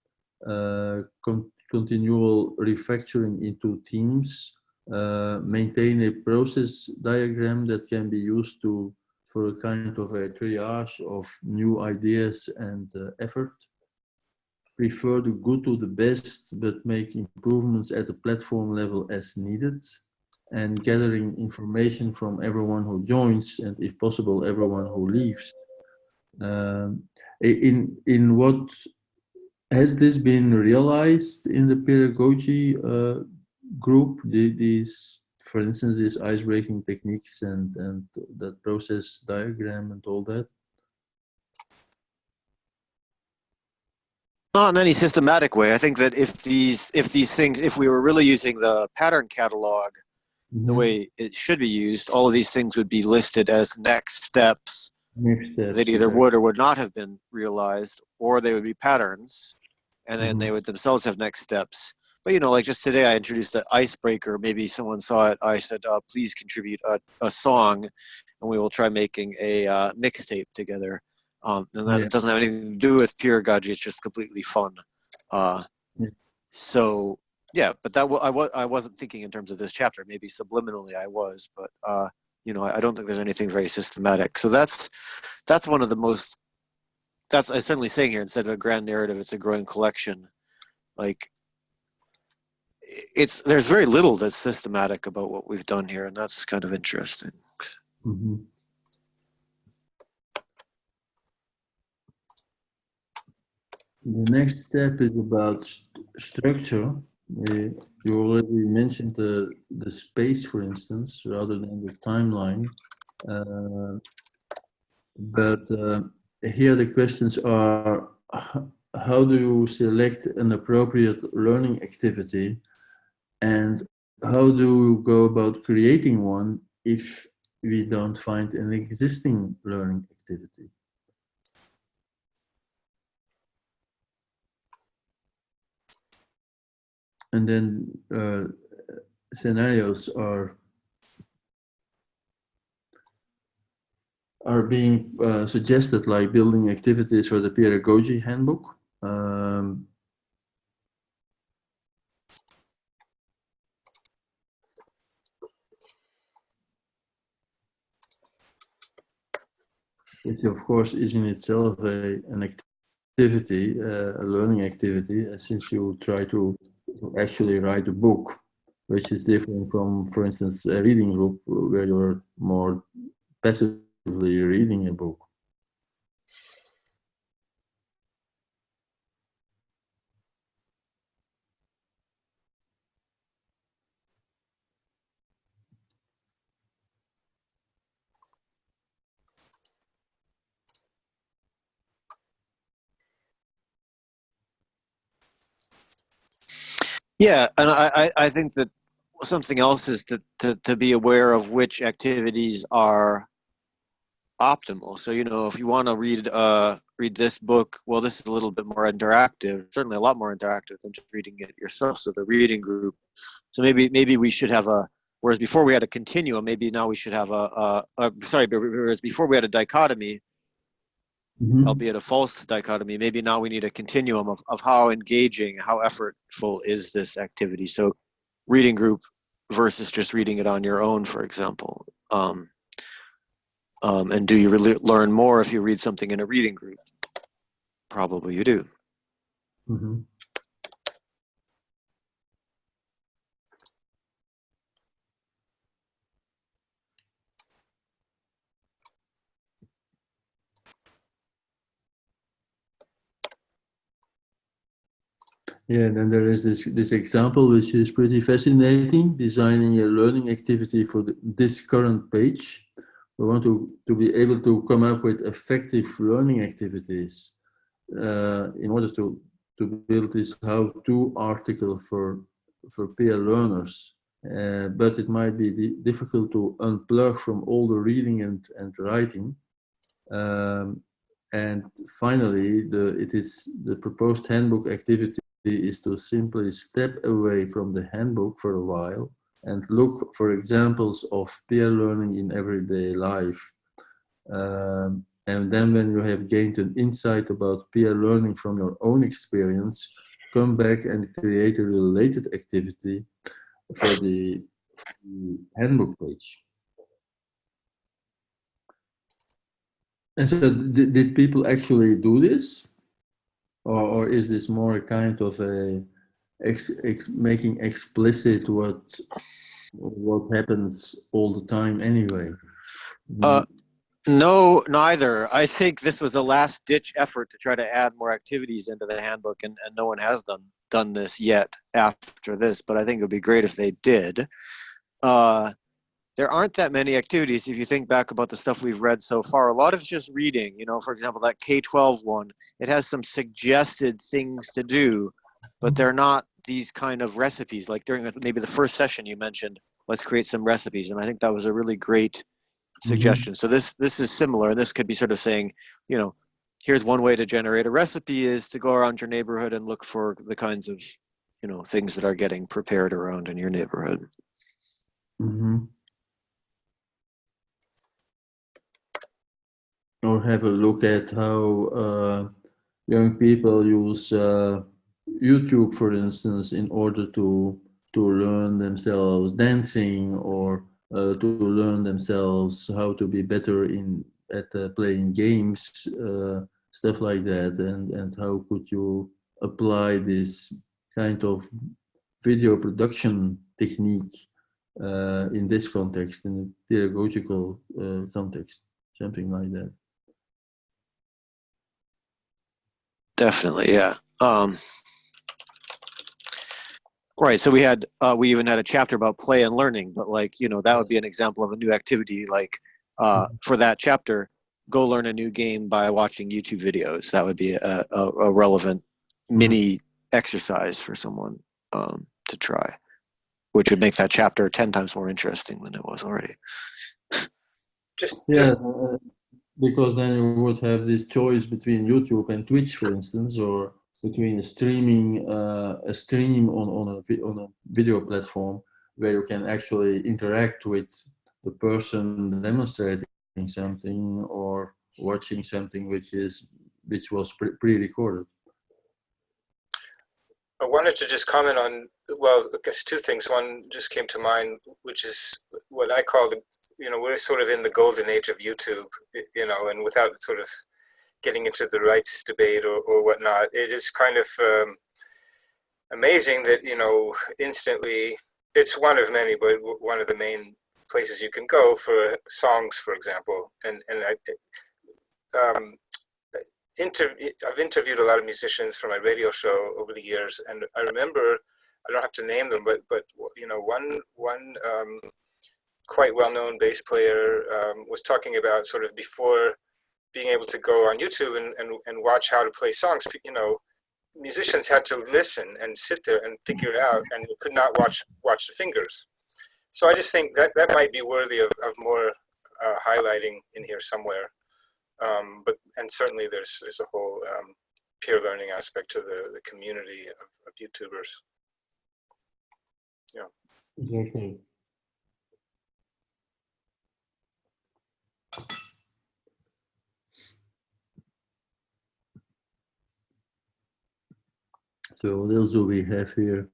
continual refactoring into teams, maintain a process diagram that can be used for a kind of a triage of new ideas and effort. Prefer the good to the best, but make improvements at the platform level as needed. And gathering information from everyone who joins and, if possible, everyone who leaves. In what has this been realized in the pedagogy group? These, for instance, these ice-breaking techniques and that process diagram and all that. Not in any systematic way. I think that if these things, if we were really using the pattern catalog the way it should be used, all of these things would be listed as next steps. That either would or would not have been realized, or they would be patterns, and then they would themselves have next steps. But you know, like just today, I introduced the icebreaker. Maybe someone saw it. I said, "Please contribute a song, and we will try making a mixtape together." And that doesn't have anything to do with pedagogy. It's just completely fun. So yeah, but that I wasn't thinking in terms of this chapter. Maybe subliminally I was, but you know, I don't think there's anything very systematic. So that's one of the most. That's essentially saying here, instead of a grand narrative, it's a growing collection. Like there's very little that's systematic about what we've done here, and that's kind of interesting. Mm-hmm. The next step is about structure. You already mentioned the space, for instance, rather than the timeline. But here the questions are, how do you select an appropriate learning activity, and how do you go about creating one if we don't find an existing learning activity? And then scenarios are being suggested, like building activities for the Peeragogy Handbook. Which of course is in itself an activity, a learning activity, since you try to actually write a book, which is different from, for instance, a reading group where you're more passively reading a book. Yeah, and I think that something else is to be aware of which activities are optimal. So, you know, if you want to read this book, well, this is a little bit more interactive, certainly a lot more interactive than just reading it yourself. So the reading group. So maybe we should have whereas before we had a continuum, maybe now we should have whereas before we had a dichotomy, albeit a false dichotomy, maybe now we need a continuum of how engaging, how effortful is this activity. So reading group versus just reading it on your own, for example. And do you really learn more if you read something in a reading group? Probably you do. Mm-hmm. Yeah, then there is this example which is pretty fascinating, designing a learning activity for this current page. We want to be able to come up with effective learning activities in order to build this how-to article for peer learners. But it might be difficult to unplug from all the reading and writing. And finally, the proposed handbook activity is to simply step away from the handbook for a while and look for examples of peer learning in everyday life. And then when you have gained an insight about peer learning from your own experience, come back and create a related activity for the handbook page. And so did people actually do this? Or is this more a kind of a making explicit what happens all the time anyway? No, neither. I think this was a last-ditch effort to try to add more activities into the handbook, and no one has done this yet after this, but I think it would be great if they did. There aren't that many activities if you think back about the stuff we've read so far. A lot of it's just reading. You know, for example, that K-12 one, it has some suggested things to do, but they're not these kind of recipes. Like during maybe the first session you mentioned, let's create some recipes, and I think that was a really great suggestion. So this is similar, and this could be sort of saying, you know, here's one way to generate a recipe is to go around your neighborhood and look for the kinds of, you know, things that are getting prepared around in your neighborhood. Or have a look at how young people use YouTube, for instance, in order to learn themselves dancing, or to learn themselves how to be better at playing games, stuff like that. And how could you apply this kind of video production technique in this context, in a pedagogical context, something like that. Definitely, yeah. Right. So we even had a chapter about play and learning, but like, you know, that would be an example of a new activity. Like for that chapter, go learn a new game by watching YouTube videos. That would be a relevant mini exercise for someone to try, which would make that chapter 10 times more interesting than it was already. Because then you would have this choice between YouTube and Twitch, for instance, or between a stream on a video platform where you can actually interact with the person demonstrating something or watching something which was pre-recorded. I wanted to just comment on, well, I guess two things. One just came to mind, which is what I call we're sort of in the golden age of YouTube, and without sort of getting into the rights debate or whatnot, it is kind of amazing that, instantly, it's one of many, but one of the main places you can go for songs, for example. And I've interviewed a lot of musicians for my radio show over the years, and I remember, I don't have to name them, but one quite well-known bass player was talking about sort of before being able to go on YouTube and watch how to play songs. Musicians had to listen and sit there and figure it out, and could not watch the fingers. So I just think that might be worthy of more highlighting in here somewhere. And certainly there's a whole peer learning aspect to the community of YouTubers. Yeah. Exactly. So what else do we have here?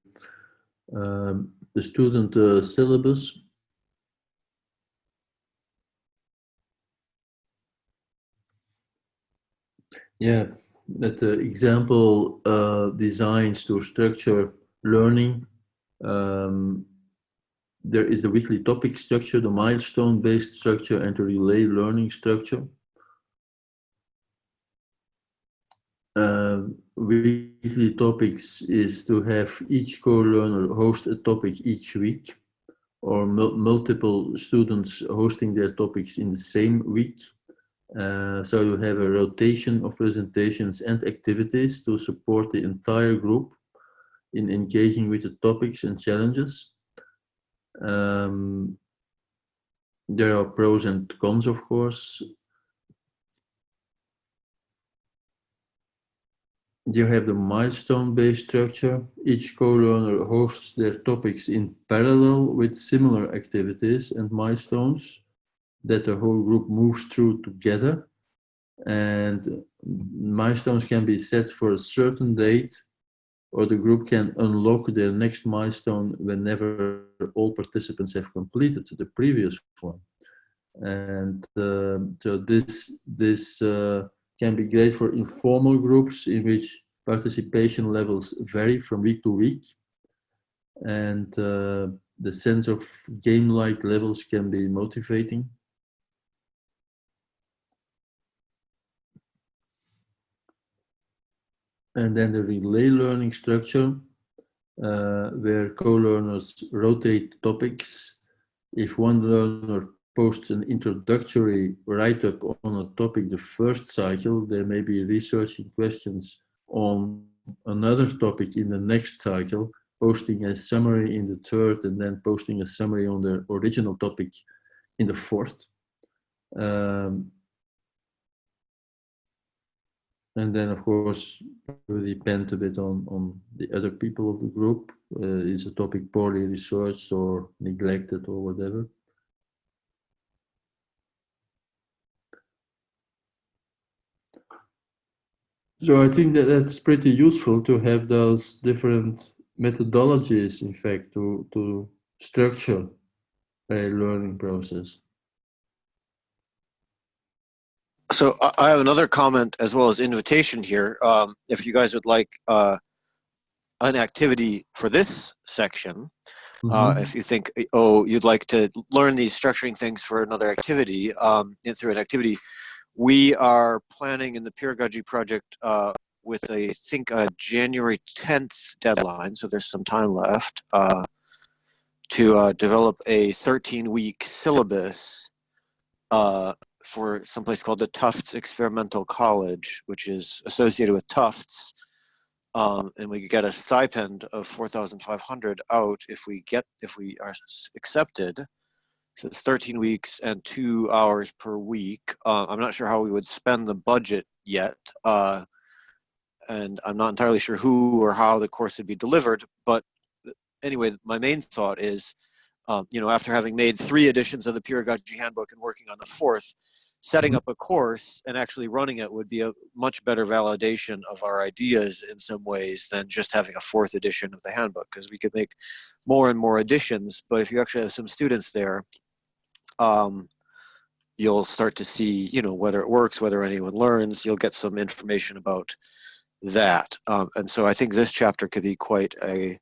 The student syllabus. Yeah, that example designs to structure learning. There is a weekly topic structure, the milestone-based structure, and the relay learning structure. Weekly topics is to have each co-learner host a topic each week, or multiple students hosting their topics in the same week. So you have a rotation of presentations and activities to support the entire group in engaging with the topics and challenges. There are pros and cons, of course. You have the milestone-based structure. Each co-learner hosts their topics in parallel with similar activities and milestones that the whole group moves through together. And milestones can be set for a certain date, or the group can unlock their next milestone whenever all participants have completed the previous one. And so this can be great for informal groups in which participation levels vary from week to week, and the sense of game-like levels can be motivating. And then the relay learning structure, where co-learners rotate topics. If one learner posts an introductory write-up on a topic the first cycle, there may be researching questions on another topic in the next cycle, posting a summary in the third, and then posting a summary on the original topic in the fourth. And then, of course, it will depend a bit on the other people of the group. Is a topic poorly researched or neglected or whatever? So I think that that's pretty useful to have those different methodologies, in fact, to structure a learning process. So I have another comment as well as invitation here. If you guys would like an activity for this section, if you think, oh, you'd like to learn these structuring things for another activity, through an activity, we are planning in the Peeragogy project with I think a January 10th deadline, so there's some time left, to develop a 13-week syllabus for someplace called the Tufts Experimental College, which is associated with Tufts. And we could get a stipend of $4,500 out if we are accepted. So it's 13 weeks and 2 hours per week. I'm not sure how we would spend the budget yet. And I'm not entirely sure who or how the course would be delivered. But anyway, my main thought is, after having made 3 editions of the Peeragogy Handbook and working on the 4th, setting up a course and actually running it would be a much better validation of our ideas in some ways than just having a 4th edition of the handbook, because we could make more and more editions. But if you actually have some students there, you'll start to see, whether it works, whether anyone learns. You'll get some information about that. And so I think this chapter could be quite a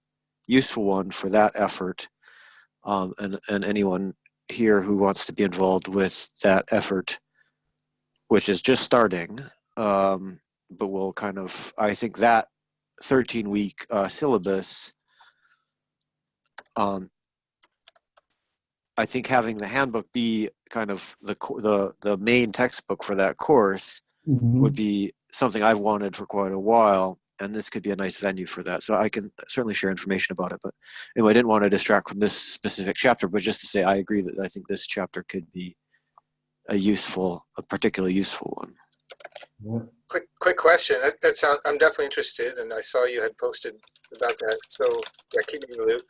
useful one for that effort. And anyone here who wants to be involved with that effort, which is just starting, but will kind of, I think that 13-week syllabus, I think having the handbook be kind of the main textbook for that course would be something I've wanted for quite a while, and this could be a nice venue for that. So I can certainly share information about it, but anyway, I didn't want to distract from this specific chapter, but just to say I agree that I think this chapter could be a particularly useful one. Yeah. Quick question. That sounds. I'm definitely interested, and I saw you had posted about that. So yeah, keep me in the loop.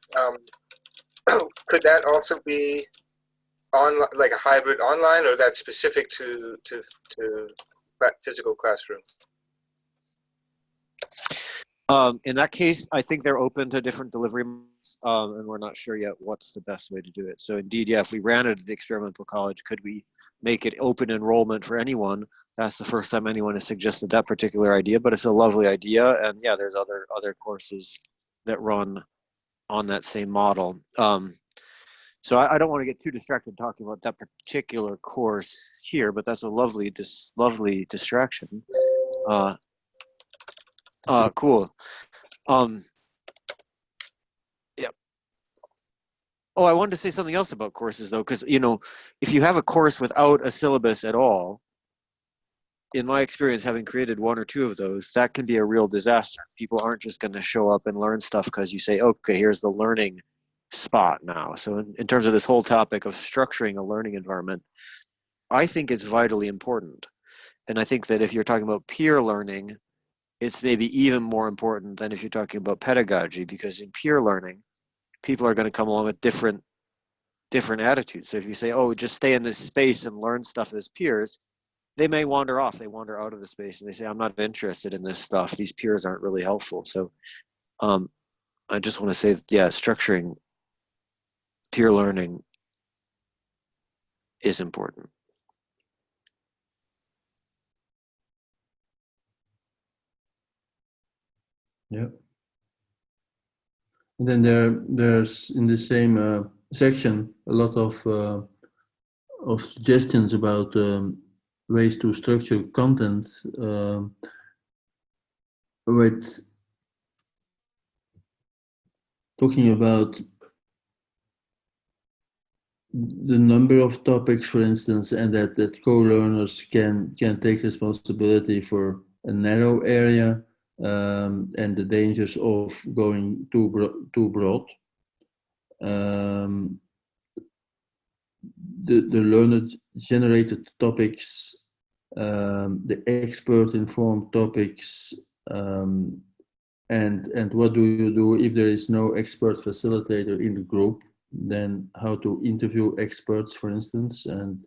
Could that also be on like a hybrid online, or that's specific to physical classroom? In that case, I think they're open to different delivery models, and we're not sure yet what's the best way to do it. So indeed, yeah, if we ran it at the experimental college, could we make it open enrollment for anyone? That's the first time anyone has suggested that particular idea, but it's a lovely idea. And yeah, there's other courses that run on that same model. So I don't want to get too distracted talking about that particular course here, but that's a lovely distraction. Cool. Yeah. Oh, I wanted to say something else about courses though, because if you have a course without a syllabus at all, in my experience, having created 1 or 2 of those, that can be a real disaster. People aren't just going to show up and learn stuff because you say, okay, here's the learning spot now. So in terms of this whole topic of structuring a learning environment, I think it's vitally important. And I think that if you're talking about peer learning, it's maybe even more important than if you're talking about pedagogy, because in peer learning, people are going to come along with different attitudes. So if you say, oh, just stay in this space and learn stuff as peers, they may wander off. They wander out of the space and they say, I'm not interested in this stuff. These peers aren't really helpful. So I just want to say, yeah, structuring peer learning is important. Yeah. And then there's in the same section a lot of suggestions about ways to structure content with talking about the number of topics, for instance, and that co-learners can take responsibility for a narrow area, and the dangers of going too broad. The learner generated topics, the expert informed topics, and what do you do if there is no expert facilitator in the group? Then how to interview experts, for instance, and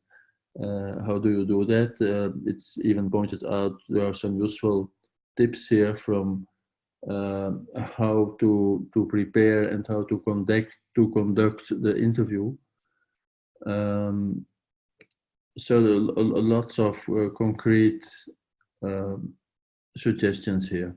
how do you do that? It's even pointed out there are some useful tips here from how to prepare and how to conduct the interview. So lots of concrete suggestions here.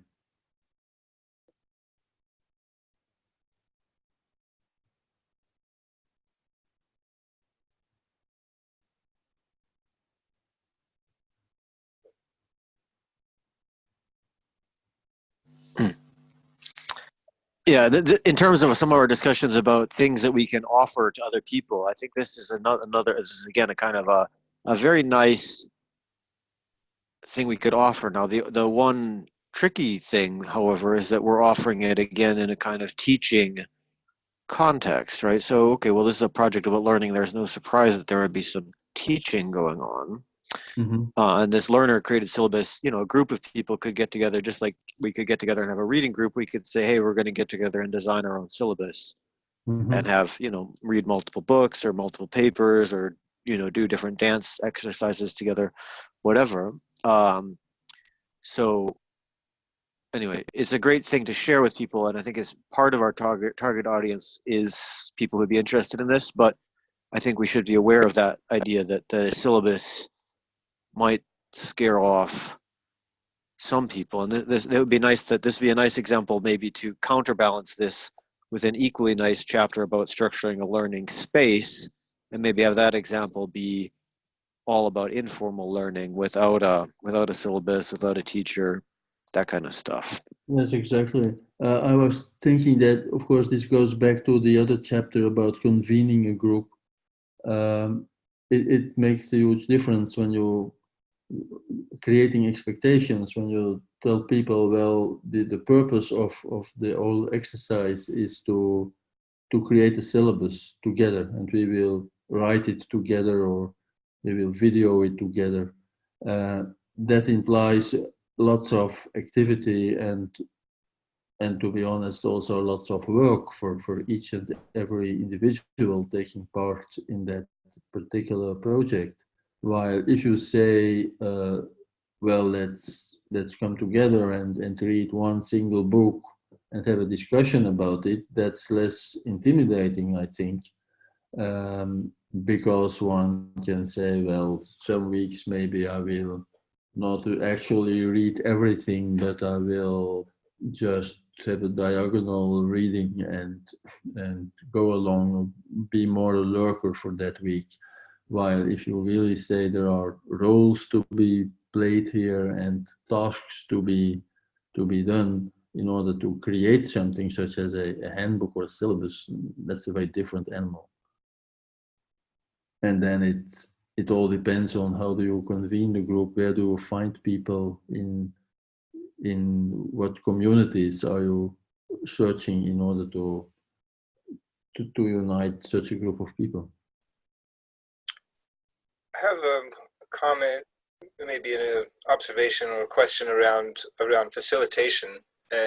Yeah, in terms of some of our discussions about things that we can offer to other people, I think this is another. This is again a kind of a very nice thing we could offer. Now, the one tricky thing, however, is that we're offering it again in a kind of teaching context, right? So, okay, well, this is a project about learning. There's no surprise that there would be some teaching going on. Mm-hmm. And this learner created syllabus, a group of people could get together, just like we could get together and have a reading group. We could say, hey, we're going to get together and design our own syllabus, Mm-hmm. and have, read multiple books or multiple papers, or, do different dance exercises together, whatever. So anyway, it's a great thing to share with people. And I think it's part of our target audience is people who'd be interested in this, but I think we should be aware of that idea that the syllabus might scare off some people, and it would be nice that this would be a nice example maybe to counterbalance this with an equally nice chapter about structuring a learning space, and maybe have that example be all about informal learning without a syllabus, without a teacher, that kind of stuff. Yes, exactly. I was thinking that, of course, this goes back to the other chapter about convening a group. It makes a huge difference when you creating expectations, when you tell people, well, the purpose of the whole exercise is to create a syllabus together, and we will write it together, or we will video it together. That implies lots of activity and to be honest, also lots of work for each and every individual taking part in that particular project. While if you say, well, let's come together and read one single book and have a discussion about it, that's less intimidating, I think, because one can say, well, some weeks maybe I will not actually read everything, but I will just have a diagonal reading and go along, be more a lurker for that week. While if you really say there are roles to be played here and tasks to be done in order to create something such as a handbook or a syllabus, that's a very different animal. And then it all depends on how do you convene the group, where do you find people, in what communities are you searching in order to unite such a group of people. I have a comment maybe an observation or a question around facilitation,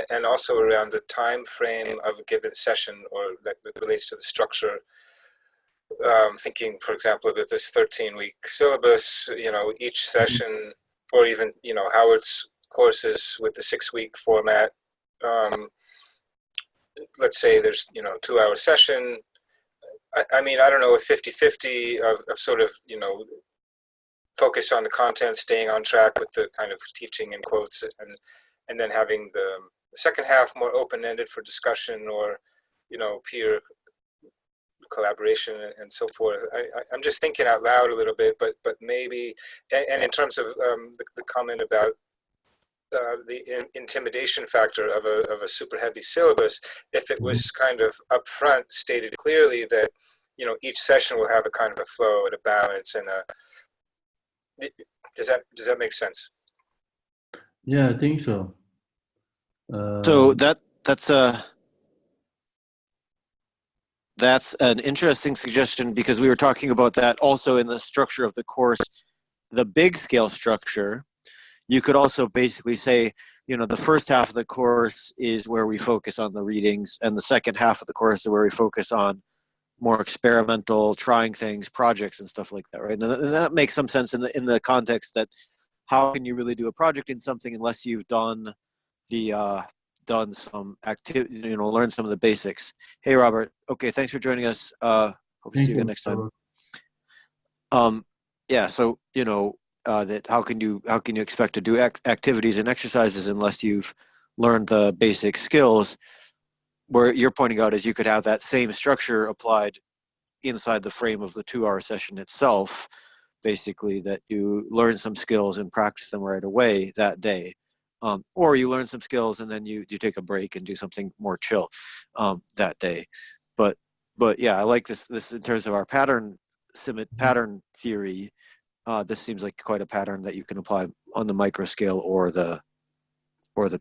and also around the time frame of a given session, or that relates to the structure. Thinking, for example, that this 13-week syllabus, each session, or even, Howard's courses with the 6-week format. Let's say there's, 2-hour session. I mean, I don't know if 50-50 of sort of, focus on the content, staying on track with the kind of teaching in quotes, and then having the second half more open-ended for discussion, or, peer collaboration and so forth. I'm just thinking out loud a little bit, but maybe, and in terms of the comment about the intimidation factor of a super heavy syllabus, if it was kind of upfront stated clearly that, each session will have a kind of a flow and a balance, and does that make sense? Yeah, I think so. So that's an interesting suggestion, because we were talking about that also in the structure of the course, the big scale structure. You could also basically say, the first half of the course is where we focus on the readings, and the second half of the course is where we focus on more experimental, trying things, projects and stuff like that, right? And that makes some sense in the context that how can you really do a project in something unless you've done some activity, learn some of the basics. Hey, Robert. Okay, thanks for joining us. Hope to see you again next time. Yeah, so that how can you expect to do activities and exercises unless you've learned the basic skills? Where you're pointing out is you could have that same structure applied inside the frame of the 2-hour session itself, basically, that you learn some skills and practice them right away that day. Or you learn some skills and then you take a break and do something more chill that day. But yeah, I like this in terms of our pattern theory. This seems like quite a pattern that you can apply on the micro scale or the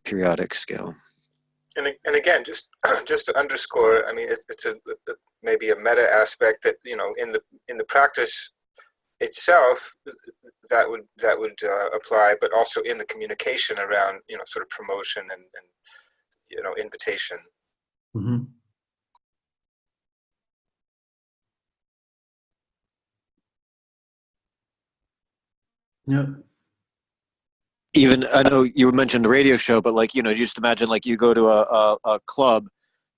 periodic scale. And again, just to underscore, I mean, it's maybe a meta aspect that, in the practice itself, that would apply, but also in the communication around, sort of promotion and invitation. Mm-hmm. Yeah. Even, I know you mentioned the radio show, but just imagine you go to a club,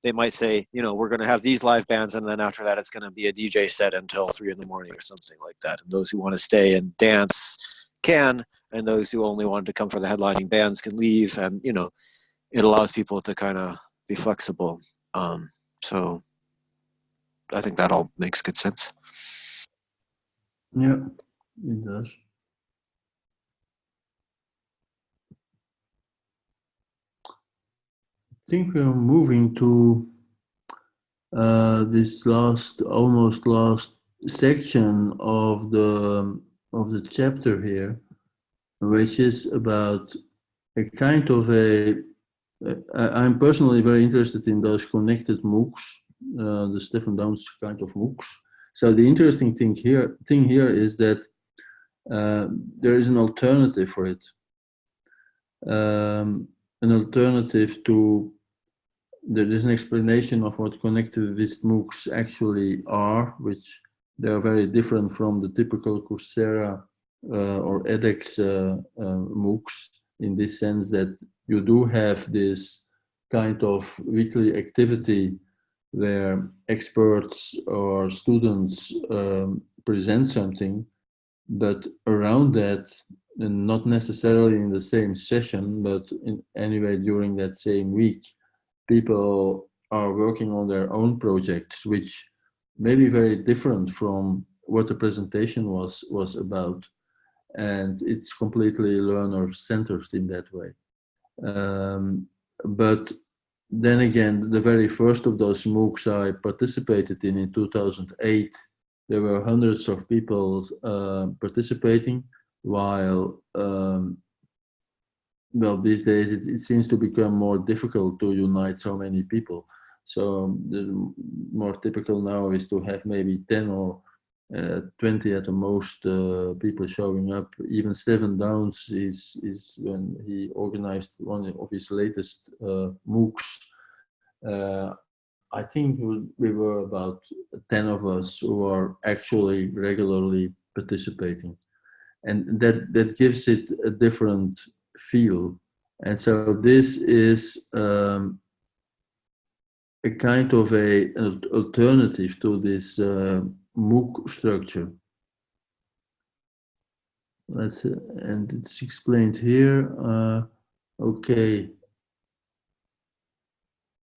they might say, we're going to have these live bands, and then after that it's going to be a DJ set until 3 a.m. or something like that. And those who want to stay and dance can, and those who only wanted to come for the headlining bands can leave. And it allows people to kind of be flexible. So I think that all makes good sense. Yeah, it does. I think we're moving to this almost last section of the chapter here, which is about a kind of I'm personally very interested in those connected MOOCs, the Stefan Downes kind of MOOCs. So the interesting thing here is that there is an alternative for it. An alternative to, there is an explanation of what connectivist MOOCs actually are, which they are very different from the typical Coursera or edX MOOCs, in this sense that you do have this kind of weekly activity where experts or students present something, but around that, and not necessarily in the same session, but anyway during that same week, people are working on their own projects, which may be very different from what the presentation was about. And it's completely learner-centered in that way. But then again, the very first of those MOOCs I participated in 2008, there were hundreds of people participating, while well, these days it seems to become more difficult to unite so many people. So the more typical now is to have maybe 10 or 20 at the most people showing up. Even Stephen Downs is when he organized one of his latest MOOCs. I think we were about 10 of us who are actually regularly participating, and that gives it a different feel. And so this is a kind of an alternative to this MOOC structure. And it's explained here. Okay.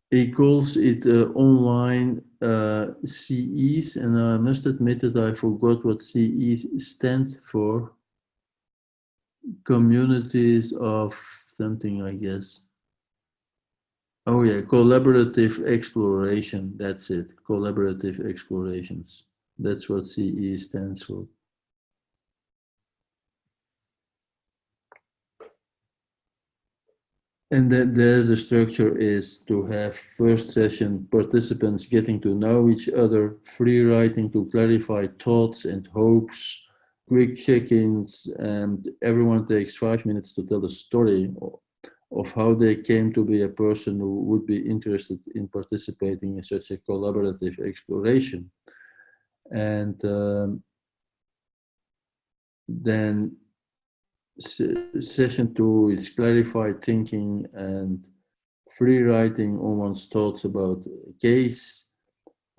He calls it online CEs, and I must admit that I forgot what CEs stand for. Communities of something, I guess. Oh yeah, collaborative exploration. That's it. Collaborative explorations. That's what CE stands for. And then there the structure is to have first session participants getting to know each other, free writing to clarify thoughts and hopes, quick check-ins, and everyone takes 5 minutes to tell the story of how they came to be a person who would be interested in participating in such a collaborative exploration. And then session 2 is clarified thinking and free writing on one's thoughts about a case,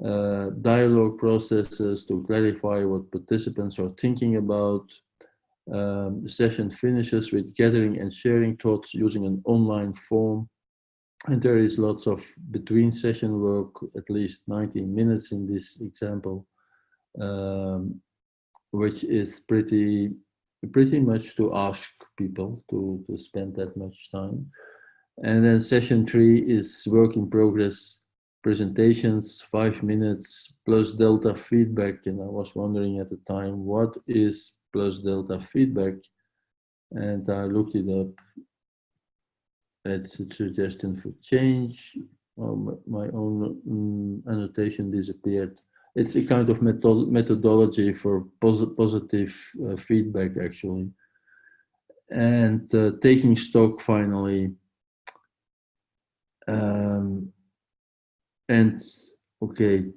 dialogue processes to clarify what participants are thinking about. The session finishes with gathering and sharing thoughts using an online form. And there is lots of between session work, at least 90 minutes in this example, which is pretty much to ask people to spend that much time. And then session 3 is work in progress presentations, 5 minutes plus delta feedback. And I was wondering at the time, what is plus delta feedback? And I looked it up. It's a suggestion for change. My own annotation disappeared. It's a kind of methodology for positive feedback, actually. And taking stock, finally. And okay,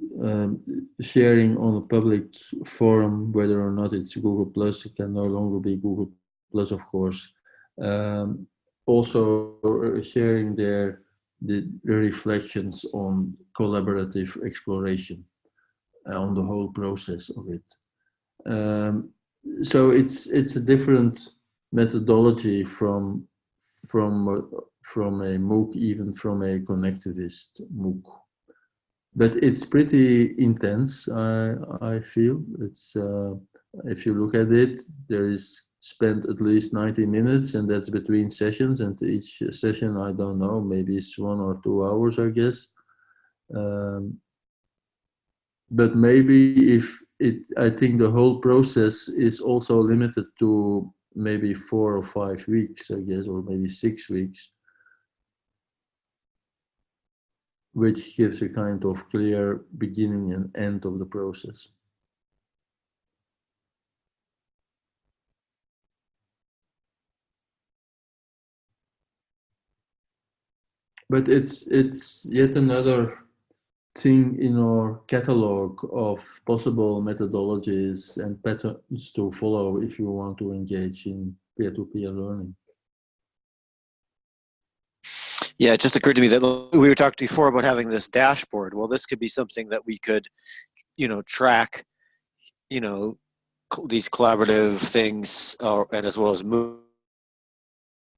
sharing on a public forum, whether or not it's Google Plus, it can no longer be Google Plus, of course. Also sharing the reflections on collaborative exploration, on the whole process of it. So it's a different methodology from a MOOC, even from a connectivist MOOC. But it's pretty intense, I feel. It's if you look at it, there is spent at least 90 minutes, and that's between sessions, and each session, I don't know, maybe it's 1 or 2 hours, I guess. But maybe if I think the whole process is also limited to maybe 4 or 5 weeks, I guess, or maybe 6 weeks, which gives a kind of clear beginning and end of the process. But it's yet another thing in our catalog of possible methodologies and patterns to follow if you want to engage in peer-to-peer learning. Yeah, it just occurred to me that we were talking before about having this dashboard. Well, this could be something that we could, track, these collaborative things, and as well as move.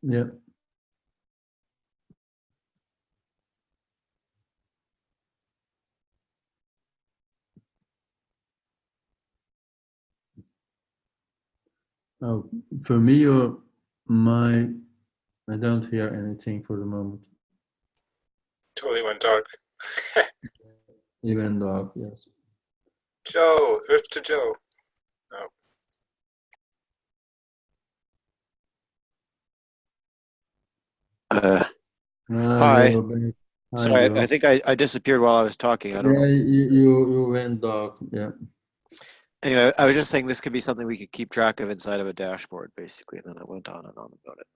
Yeah. Oh, for me or I don't hear anything for the moment. Totally went dark. You went dark, yes. Joe, Earth to Joe. Oh. Hi. Hi, Sorry, Joe. I think I disappeared while I was talking. I don't know. Yeah, you went dark. Yeah. Anyway, I was just saying this could be something we could keep track of inside of a dashboard, basically. And then I went on and on about it.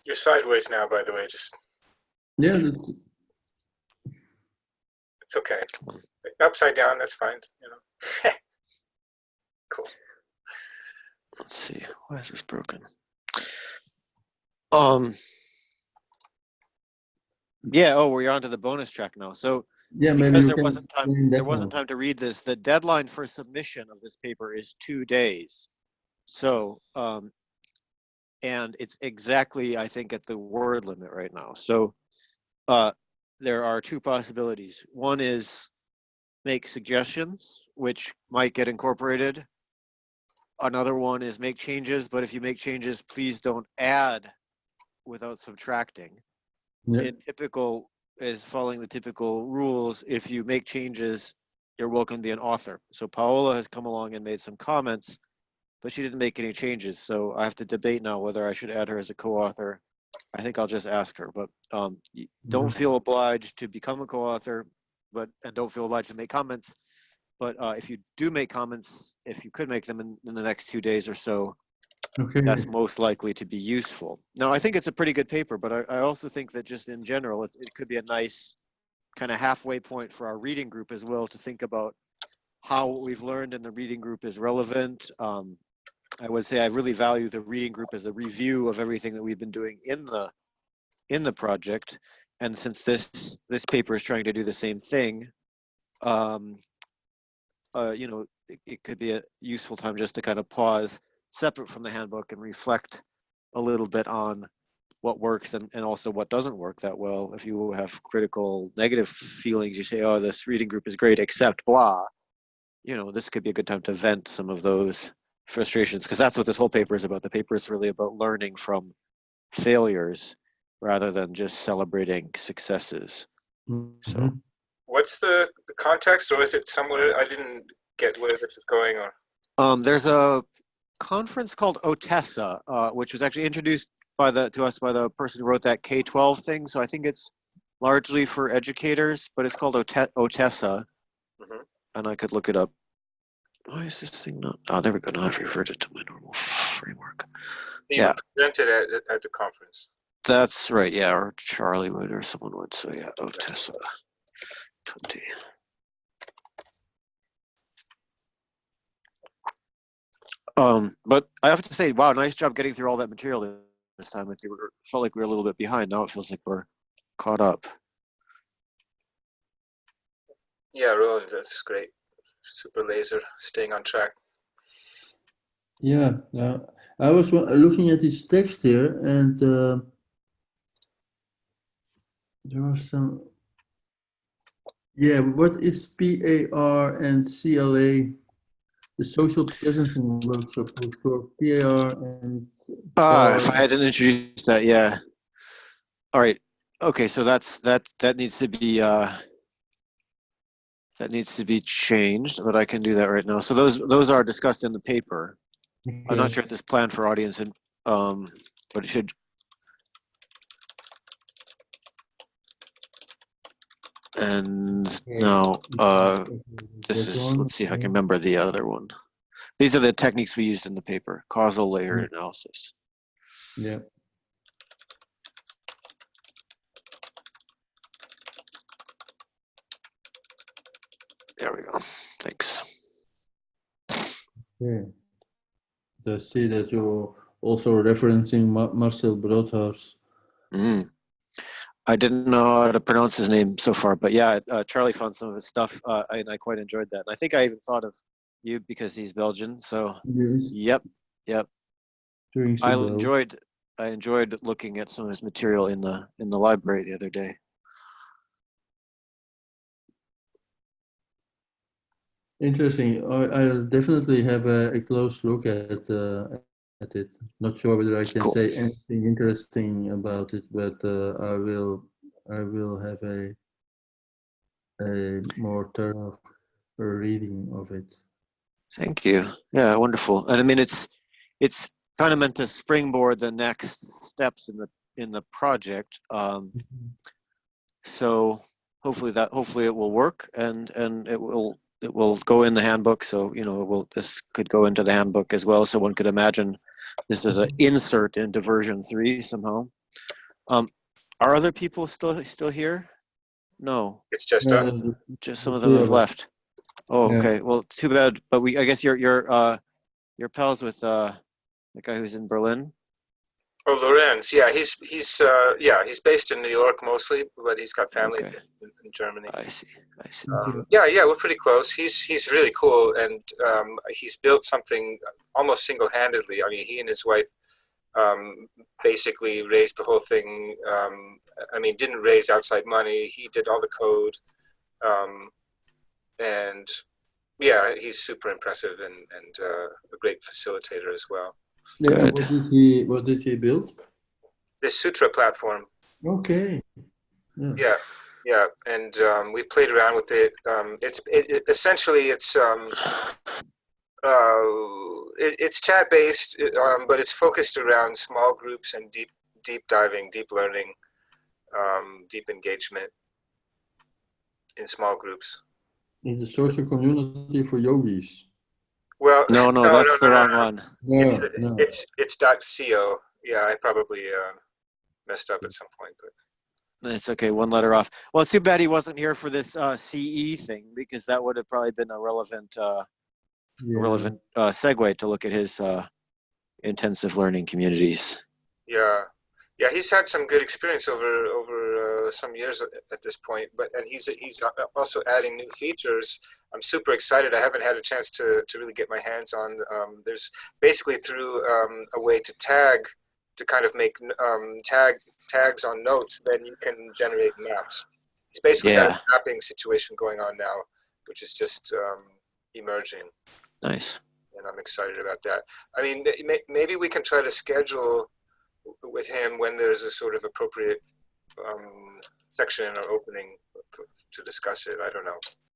You're sideways now, by the way. Just Yeah, that's, it's okay. Upside down, that's fine. You know. Cool. Let's see. Why is this broken? Yeah. Oh, we're on to the bonus track now. So yeah, maybe because you there can wasn't time, explain that there wasn't now. time to read this. The deadline for submission of this paper is 2 days. So, and it's exactly, I think, at the word limit right now. So, there are two possibilities. One is make suggestions, which might get incorporated. Another one is make changes, but if you make changes, please don't add without subtracting. Yeah. In typical is following the typical rules. If you make changes, you're welcome to be an author. So Paola has come along and made some comments, but she didn't make any changes. So I have to debate now whether I should add her as a co-author. I think I'll just ask her, but don't feel obliged to become a co-author, and don't feel obliged to make comments. But if you do make comments, if you could make them in the next 2 days or so, Okay. that's most likely to be useful. Now, I think it's a pretty good paper, but I also think that just in general, it could be a nice kind of halfway point for our reading group as well to think about how what we've learned in the reading group is relevant. I would say I really value the reading group as a review of everything that we've been doing in the project. And since this paper is trying to do the same thing, you know, it could be a useful time just to kind of pause separate from the handbook and reflect a little bit on what works and also what doesn't work that well. If you have critical negative feelings, you say, oh, this reading group is great, except blah, you know, this could be a good time to vent some of those frustrations, because that's what this whole paper is about. The paper is really about learning from failures rather than just celebrating successes. So What's the context, or is it somewhere I didn't get where this is going? Or there's a conference called OTESA, which was actually introduced to us by the person who wrote that K-12 thing. So I think it's largely for educators, but it's called OTESA, and I could look it up. Why is this thing not? Oh, there we go. Now I've reverted to my normal framework. you presented at the conference. That's right. Yeah, or Charlie would, or someone would. So yeah, OTESA 20. But I have to say, wow, nice job getting through all that material this time. It felt like we were a little bit behind. Now it feels like we're caught up. Yeah, really, that's great. Super laser, staying on track. Yeah, I was looking at this text here, and there was some. Yeah, what is PAR and CLA? The social presencing workshop was for PAR and PAR. If I hadn't introduced that, yeah. All right. Okay, so that needs to be changed, but I can do that right now. So those are discussed in the paper. Okay. I'm not sure if this planned for audience, and but it should. And now this is. Let's see if I can remember the other one. These are the techniques we used in the paper: causal layer analysis. Yeah. There we go. Thanks. Okay. I see that you're also referencing Marcel Broodhuis. I didn't know how to pronounce his name so far, but yeah, Charlie found some of his stuff, and I quite enjoyed that. And I think I even thought of you because he's Belgian. So Yes. Yep. Doing so well. I enjoyed looking at some of his material in the library the other day. Interesting. I'll definitely have a close look at it. Not sure whether I can say anything interesting about it, but I will have a more thorough reading of it. Thank you. Yeah, wonderful. And I mean, it's kind of meant to springboard the next steps in the project. So hopefully it will work, and it will go in the handbook. So this could go into the handbook as well. So one could imagine this as an insert into version 3 somehow. Are other people still here? No, It's just Yeah, us. just some of them have left. Oh, Yeah. okay. Well, too bad. But I guess you're pals with the guy who's in Berlin. Oh, Lorenz. Yeah, he's based in New York mostly, but he's got family Okay, in Germany. I see. Yeah, we're pretty close. He's really cool, and he's built something almost single-handedly. I mean, he and his wife basically raised the whole thing. I mean, didn't raise outside money. He did all the code, and yeah, he's super impressive and a great facilitator as well. Yeah. Good. What did he build? This Sutra platform. Okay. Yeah. Yeah, and we played around with it. Essentially it's chat based, but it's focused around small groups and deep diving, deep learning, deep engagement in small groups. It's a social community for yogis. Well, No, that's the wrong one. No. It's .co. Yeah, I probably messed up at some point, but It's okay. One letter off. Well, it's too bad he wasn't here for this CE thing, because that would have probably been a relevant segue to look at his intensive learning communities. Yeah, he's had some good experience over some years at this point, and he's also adding new features. I'm super excited. I haven't had a chance to really get my hands on. There's basically through a way to tag, to kind of make tags on notes, then you can generate maps. He's basically got a mapping situation going on now, which is just emerging. Nice. And I'm excited about that. I mean, maybe we can try to schedule with him when there's a sort of appropriate section or opening to discuss it. I don't know.